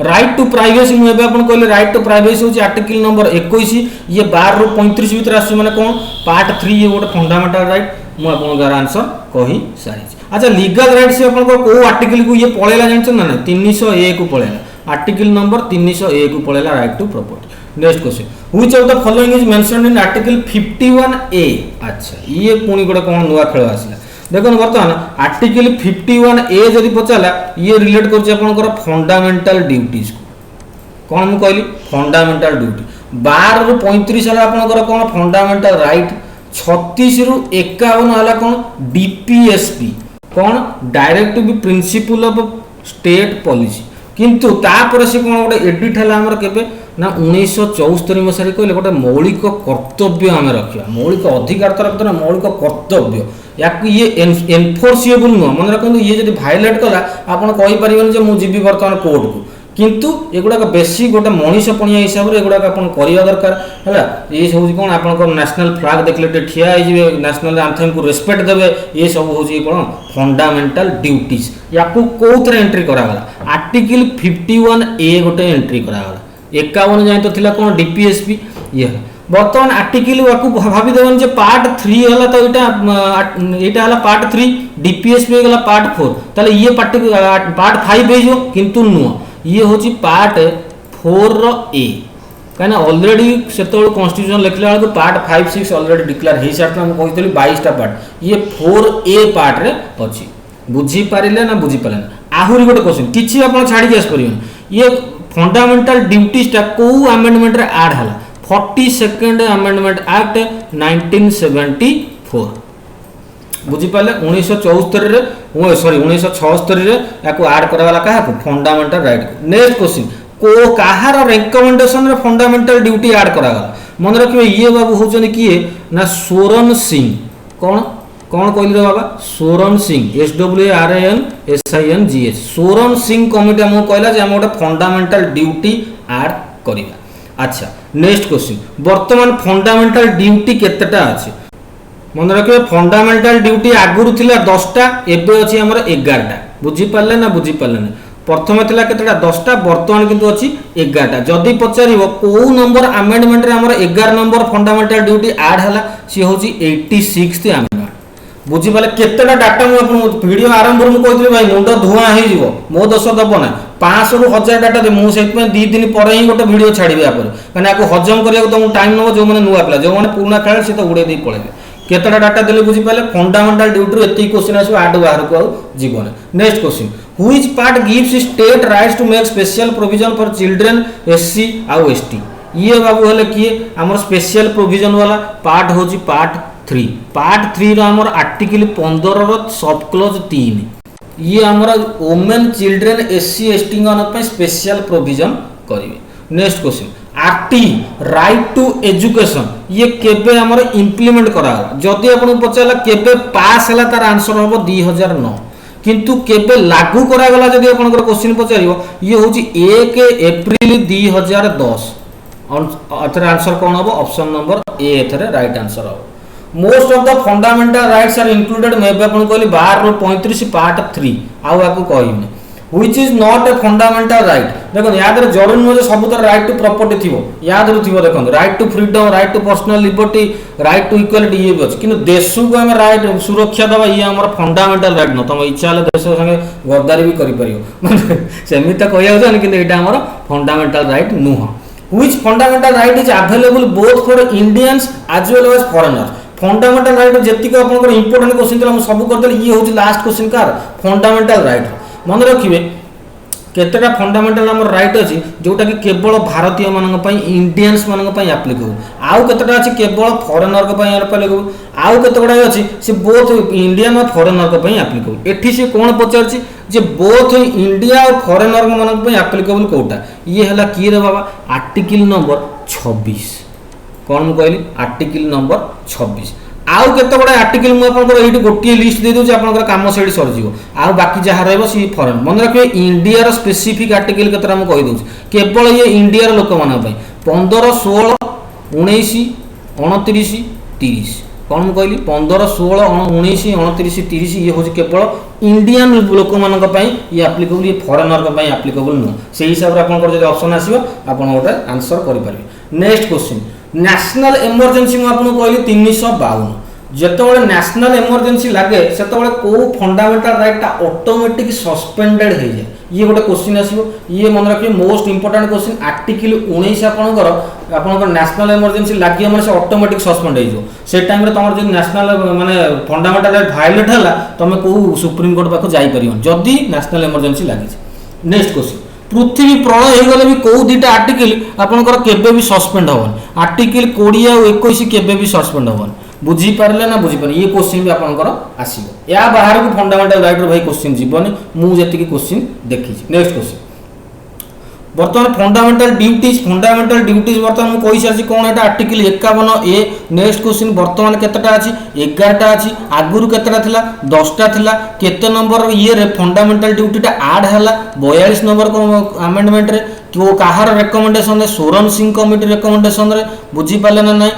right to privacy मुझे कहले राइट टू प्राइवेसी हूँ आर्टिकल नंबर 21 ये 12 रू 35 भितर आस कौन पार्ट 3 ये गोटे फंडामेंटल राइट मुझे आंसर कही सारी। अच्छा लीगल राइट से कौ आर्टिकल को ये पलैला जानते ना 301 को पलैला आर्टिकल नंबर 301 को पलैला right to property. Next question which of the following is mentioned in article 51A। अच्छा ये पुणी गोटे कौन नुआ खेल आसला देखो बर्तमान आर्टिकल 51A जदि पचारा ये रिलेट कर फंडामेंटल ड्यूटीज को कौन मुझे कहली फंडामेंटल ड्यूटी 12 रू 35 है आपंकर कौन फंडामेंटल राइट 36 रू 51 है कौन डीपीएसपी कौन directive principle of state policy किंतु तापर से कौन गोटे एडिट है आमर केबे ना 1974 मसीह कहले गोटे मौलिक कर्तव्य आम रखा मौलिक अधिकार तो रखते ना मौलिक कर्तव्य या ये एनफोर्सिएबल नुह मन रखते ये जब भायोलेट कला आपड़ कहीपर मुझे जीवी बर्तमान कोर्ट को किंतु एगुड़ाक बेसी गोटे मनीषपणिया हिसाब से एगुड़ाक आप करवा दरकार है ये सब कौन आप नेशनल फ्लैग देखले ठिया हो नेशनल आंथेम को रेस्पेक्ट देवे ये सब हूँ कौन फंडामेंटल ड्यूटीज या कौन एंट्री करागला आर्टिकल 51A गोटे एंट्री करागला 51 जाए तो थिला कौन डीपीएसपी ये बर्तमान आर्टिकल भाभी देवन जे पार्ट 3 हला तो एटा हला पार्ट 3 डीपीएसपी हो गला पार्ट 4 ताले ये पार्ट 5 हे जो किंतु नुआ ये होची पार्ट 4 रो ए कहना ऑलरेडी सेतोल कॉन्स्टिट्यूशन लिखला बेलू पार्ट 5 6 ऑलरेडी डिक्लेयर हे सारता हम कहितली 22 टा पार्ट ये 4 ए पार्ट रे अछि बुझी पारिले ना बुझी पाले आहुरी गोटे क्वेश्चन किछि आपण छाडी के आस परियो ये फंडामेंटल ड्यूटीज टा को अमेंडमेंट रे ऐड हला 42nd अमेंडमेंट एक्ट 1974 बुझी पाले 1974 रे सॉरी 1976 रे याको ऐड करावाला काहा को फंडामेंटल राइट नेक्स्ट क्वेश्चन को काहार रिकमेंडेशन रे फंडामेंटल ड्यूटी ऐड करागला मन रखिबे ये बाबू होचन किए ना सोरन सिंह कौन कौन कहली रे बाबा सोरन सिंह SWRANSINGH सोरन सिंह कमिटी हम कहला जे हम गोटे फंडामेंटल ड्यूटी ऐड करिबा। अच्छा नेक्स्ट क्वेश्चन वर्तमान फंडामेंटल ड्यूटी केतेटा अछि मन रखिबे फंडामेंटल ड्यूटी आगुरु थिला 10टा एबे अछि हमर 11टा बुझी पाले ना बुझी पाले ना प्रथम थिला केतेटा 10टा वर्तमान किंतु अछि 11टा जदी पचारिबो को नंबर अमेंडमेंट रे हमर 11 नंबर फंडामेंटल ड्यूटी ऐड हला सी होची 86th अमेंडमेंट बुझी पाले केतेटा डाटा मु आपन वीडियो आरंभ रे मु कहथि भाई मुंड धुआ हे जिवो मो दोष दबो ना 500 रु 1000 डाटा दे मु सेत में 2 दिन पर ही गोटे वीडियो छाड़ीबे या पर कने आको हजम करिया तो टाइम नबो जो माने नुआ प्ला जो माने पुराना खेल से तो उड़े दे पळेबे केतेटा डाटा देले बुझी पाले फंडामेंटल ड्यूटी रो एती क्वेश्चन आसो आड बाहर को जीवन next question which part gives state rights to make special provision for children SC आ ST ये बाबू हले किए हमर स्पेशल प्रोविजन वाला पार्ट होची पार्ट 3 रो हमर आर्टिकल 15 रो सब क्लॉज 3 ये हमर वुमेन चिल्ड्रन SC ST गन पे स्पेशल प्रोविजन करिवे। Next question R T right to education ये केबे हमर इंप्लीमेंट करा जदी आपन पचाला केबे पास हला तार आंसर होबो 2009 किंतु केबे लागू करा गला जदी आपन क्वेश्चन पचारियो ये होची 1 अप्रैल 2010 अथर आंसर कोन होबो ऑप्शन नंबर ए एथरे राइट आंसर होबो। Most of the fundamental rights are included मे बे अपन कहली 12 35 पार्ट 3 आउ आकु कहिने which is not a fundamental right देखो याद रे जरूर न जे सब तर राइट टू प्रॉपर्टी थिबो याद रो थिबो देखो right to freedom right to personal liberty right to equality ये बच किंतु देश को हम राइट सुरक्षा दबा ये हमर फंडामेंटल राइट न तुम इच्छा ले देश संगे गद्दारी भी करि परियो सेमी त कहया जान किंतु एटा हमर फंडामेंटल राइट नुह which fundamental right is available both for Indians as well as foreigners fundamental right जेतिक आपन इंपोर्टेंट क्वेश्चन हम सब कर देले ये होची लास्ट क्वेश्चन कार फंडामेंटल राइट मन रखिबे केतेटा फंडामेंटल हमर राइट अछि जोटा कि केवल भारतीय मानन पई इंडियंस मानन पई एप्लीकेबल आउ केतेटा अछि केवल फॉरेनर के पई एप्लीकेबल आउ केतेटा अछि से बोथ इंडियन और फॉरेनर के पई एप्लीकेबल एठी से कोन पचारछि जे बोथ इंडिया और फॉरेनर मानन पई एप्लीकेबल कोटा ये हला की रे बाबा आर्टिकल नंबर 26 कोन कहली आर्टिकल नंबर 26 आउ केते बडा आर्टिकल मु आपन एठी गोटिए लिस्ट दे दोछि आपन काम सेठी सर जिवो आउ बाकी जहा रहबो सी फॉरेन मन रखिबे इंडिया रो स्पेसिफिक आर्टिकल केतरा हम कहि दोछि केवल ये इंडिया रो लोक मानन पई 15 16 19 29 30 कोन मु कहली 15 16 19 29 30 ये होछि केवल इंडियन लोक मानन पई ये एप्लीकेबल ये फॉरेनर के पई एप्लीकेबल न से हिसाब रे आपन जदि ऑप्शन आसीबो आपन ओटा आंसर करि परिबे। नेक्स्ट क्वेश्चन नेशनल इमरजेंसी मु आपन कहली 352 जेतबेले नेशनल इमरजेंसी लागे सेतबेले को फंडामेंटल राइट ऑटोमेटिक सस्पेंडेड हो जाए ये गोटे क्वेश्चन आसीबो ये मन रखिए मोस्ट इंपोर्टेंट क्वेश्चन आर्टिकल 19 आपन नेशनल इमरजेंसी लागि माने से ऑटोमेटिक सस्पेंड हो जो से टाइम रे तमर जे नेशनल माने फंडामेंटल राइट वायलेट हला तमे को सुप्रीम कोर्ट पाखो जाई परियो जदी नेशनल इमरजेंसी लागि। नेक्स्ट क्वेश्चन पृथ्वी प्रलय हो गले भी को दीटा आर्टिकल आपनकर केबे भी सस्पेंड होवन आर्टिकल 20 और 21 केबे भी सस्पेंड होवन बुझी पारले ना बुझी पारे ये क्वेश्चन भी आपनकर आसीबो या बाहर को फंडामेंटल राइट रो भाई क्वेश्चन जीवनी मु जेति की क्वेश्चन देखि छी। नेक्स्ट क्वेश्चन वर्तमान फंडामेंटल ड्यूटीज वर्तमान मु कहि सारछि कोन एटा आर्टिकल 51 ए। नेक्स्ट क्वेश्चन वर्तमान केतेटा अछि 11टा अछि आगुरु केतेटा थिला 10टा थिला केते नंबर ये रे फंडामेंटल ड्यूटीटा ऐड हला 42 नंबर को अमेंडमेंट रे तो काहार रिकमेंडेशन रे सोरन सिंह कमिटी रिकमेंडेशन रे बुझी पाले ना नै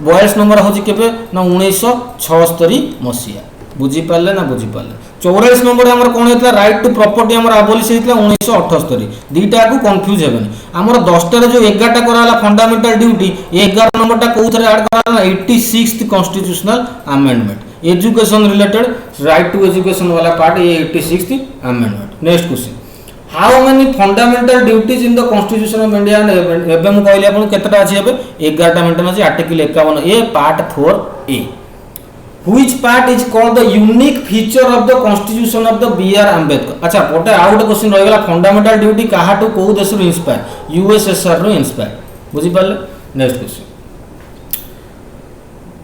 42 नंबर होछि केबे ना 1976 मसिया बुझी पाले ना बुझी पाले 44 नंबर आमर कौन होता राइट टू प्रॉपर्टी आमर अबोलिश होता 1978 दुईटा को कंफ्यूज हेबेनी आमर 10टार जो 11टा कराला फंडामेंटल ड्यूटी ये 11 नंबरटा कोथरे ऐड कराला 86th constitutional amendment education related right to education वाला पार्ट ये 86th amendment. Next question how many fundamental duties in the constitution of India एबे मु कहली आपन केतटा अछि एबे 11टा मेंटेन अछि article 51 A part 4 A Which part is called the unique feature of the constitution of the B.R. Ambedkar? अच्छा पोटे आउट क्वेश्चन रह गला फंडामेंटल ड्यूटी कहा टू को देश रो इंस्पायर यूएसएसआर रो इंस्पायर बुझी पाले। नेक्स्ट क्वेश्चन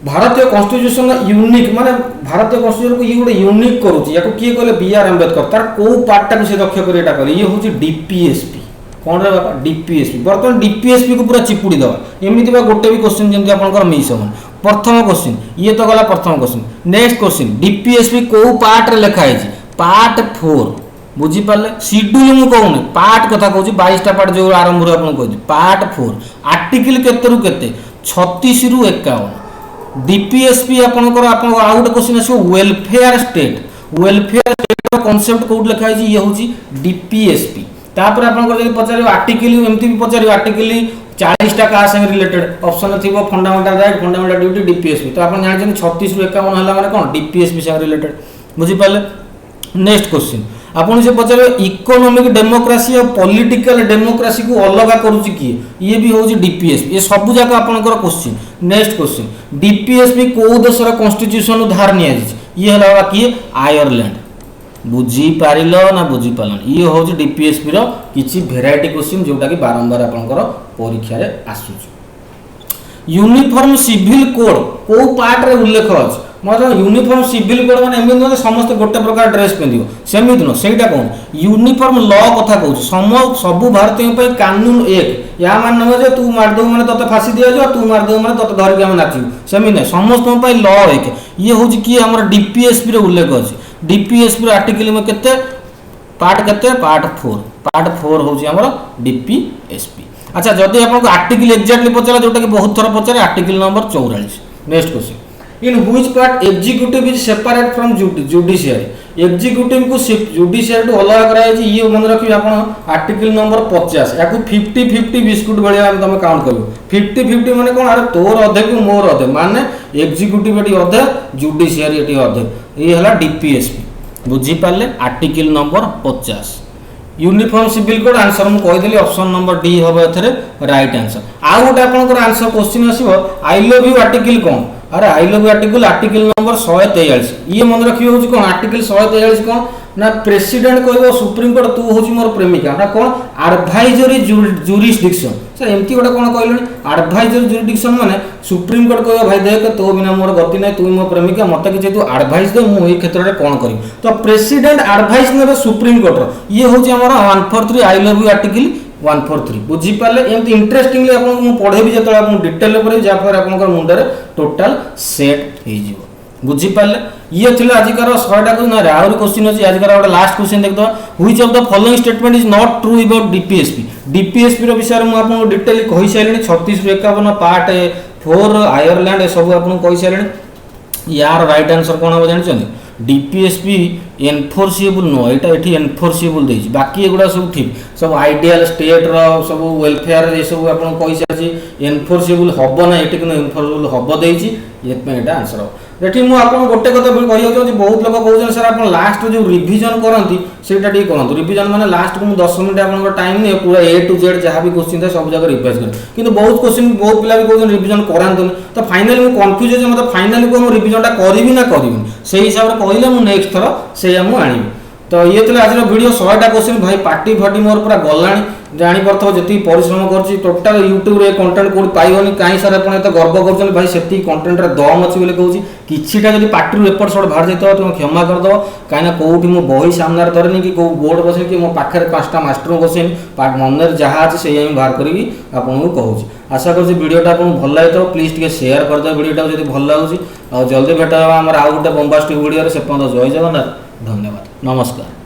भारतीय कॉन्स्टिट्यूशन यूनिक माने भारतीय कॉन्स्टिट्यूशन को ये गोटे यूनिक करूची याको किए कहले B.R. अम्बेडकर तार को पार्ट टा से दक्ष करेटा कहले ये होची डीपीएसपी कौन रे बाबा डीपीएसपी बर्तमान डीपीएसपी को पूरा चिपुड़ी दवा एमिति बा गोटे भी क्वेश्चन जेंति आपनकर मिस होन प्रथम क्वेश्चन ये तो गला प्रथम क्वेश्चन। नेक्स्ट क्वेश्चन डीपीएसपी को पार्ट रे लिखा है पार्ट 4 बुझी पाले शेड्यूल मु कहूनी पार्ट कथा कहूची 22टा पार्ट जो आरंभ रे आपन कहूची पार्ट 4 आर्टिकल केते रु केते 36 रु 51 डीपीएसपी आपनकर आपन आउट क्वेश्चन आसो वेलफेयर स्टेट रो कांसेप्ट कोड लिखा है ये होची डीपीएसपी तापर आपनकर जदि पचारियो आर्टिकल एमती भी पचारियो आर्टिकल 40टा का संग रिलेटेड ऑप्शन थिबो fundamental right fundamental duty DPSP तो आपन जानि 36 रु 51 हला माने कोन डीपीएसपी संग रिलेटेड बुझी पाले। नेक्स्ट क्वेश्चन आपन से पचारे इकोनॉमिक डेमोक्रेसी और पॉलिटिकल डेमोक्रेसी को अलग करूची की ये भी होची डीपीएसपी ये सब जगह आपनकर क्वेश्चन। नेक्स्ट क्वेश्चन डीपीएसपी को देशर कॉन्स्टिट्यूशन धार निया ये हला की आयरलैंड बुझी पारिलो ना बुझी पालन ये होची डीपीएसपी रो किछि वेराइटी क्वेश्चन जोटा कि बारंबार आपनकर परीक्षा रे आसुची। यूनिफॉर्म सिविल कोड को पार्ट रे उल्लेख अछि मतलब यूनिफॉर्म सिविल कोड माने एमि न समस्त गोटे प्रकार ड्रेस पिंदियो सेमित न सेटा कोन यूनिफॉर्म लॉ कथा कहू सब भारतीय पे कानून एक या मान न जे तू मार दो माने तते फांसी दिया जो तू मार दो माने तते धर के हम नाचियो सेमि न समस्त पे लॉ एक ये होची कि हमर डीपीएसपी रे उल्लेख अछि डीपीएसपी रे आर्टिकल में केते पार्ट 4 होची हमर डीपीएसपी। अच्छा जदि आपन आर्टिकल एक्जेक्टली पचरा जोटा कि बहुत थोड़ा पचरे article number 44। Next question in which part executive is separate from judiciary executive को जुडिशियरी टू अलग करा है ये मन रखियो आपन आर्टिकल नंबर 50 याकू 50-50 बिस्कुट भलिया हम तमे काउंट करियो 50-50 माने कोन अरे तोर अधे को मोर अधे माने एग्जीक्यूटिव एटी अधे जुडिशियरी एटी अधे ये हला डीपीएसपी बुझी पाले article number 50 uniform civil code answer मु कहि देली ऑप्शन नंबर डी होबो एथरे राइट आंसर। आ गोटे आपनकर आंसर क्वेश्चन आसीबो आई लव यू आर्टिकल कोन अरे I love you article number 143 ये मन रखियो होची कोन आर्टिकल 143 कोन ना प्रेसिडेंट कहबो सुप्रीम कोर्ट तू होची मोर प्रेमिका ना कोन एडवाइजरी जुरिसडिक्शन सर एमती गोटे कोन कहलनी एडवाइजरी जुरिसडिक्शन माने सुप्रीम कोर्ट कहबो भाई देख तो बिना मोर गति नै तू मोर प्रेमिका मते कि तू एडवाइस दे मु ए क्षेत्र रे कोन करी तो प्रेसिडेंट एडवाइस नेबे सुप्रीम कोर्ट ये होची हमर 143 आई लव यू आर्टिकल 143 बुझी पाले एमती इंटरेस्टिंगली आपन मु पढेबी जतले आपन डिटेल रे जा पर आपनकर मुंडरे टोटल सेट हे जिवो बुझी पाले ये थिले आजिकार 100टा को ना आउर क्वेश्चन अछि आजिकार गोटे लास्ट क्वेश्चन देख दो which of the following statement is not true about DPSP रो विषय में आपन डिटेल कहि साइलेनी 36 रु 51 पार्ट 4 आयरलैंड सब आपन कहि साइलेनी यार राइट आंसर कोन हो जानि छथि डीपीएसपी एनफोर्सेबल नो एटा एठी एनफोर्सेबल देछि बाकी एगुडा सब ठीक सब आइडियल स्टेट रो सब वेलफेयर ये सब आपन कहि साछि एनफोर्सेबल हबो ना एठी कोनो एनफोर्सेबल हबो देछि एत में एटा आंसर हो एठी मु आपन गोटे कथा कहि जाउ जे बहुत लोग कहउछन सर आपन लास्ट जो रिवीजन करंती सेटा ठीक करंतु रिवीजन माने लास्ट को 10 मिनिट आपन टाइम नै पूरा ए टू जेड जहां भी क्वेश्चन था सब जगह रिवाइज कर किंतु बहुत क्वेश्चन बहुत पिला भी कहउछन रिवीजन करांतु तो फाइनली मु कंफ्यूज जे मतलब फाइनली को मु रिवीजन टा करबी ना करबी सेही हिसाब रे कहले मु नेक्स्ट थरो से हम आनी तो ये तले आज वीडियो 100टा क्वेश्चन भाई पार्टी फाटी मोर पूरा गलाणी जानी परथो जति परिश्रम करछि टोटल YouTube रे कंटेंट कोड पाइबनी काई सर अपन एत गर्व करछन भाई सेति कंटेंट रे दम अछि बोले कहउछि किछिटा जदि पार्टी रिपोर्ट शॉट बाहर जैतो तुम क्षमा कर दो काइना कोउठी मो बही सामने रे धरनी कि को बोर्ड बसे कि मो पाखरे पांचटा मास्टर बसेन पार्ट मनर जहा अछि सेही हम बाहर करी आपन को कहउछि आशा करछि वीडियोटा आपन भल लागै तो प्लीज टिके शेयर कर दो वीडियोटा जदि भल लागुछि आ जल्दी भेटा हमर आ गुटे बम्बास्टिक वीडियो रे से पन्द जय जगन्नाथ धन्यवाद नमस्कार।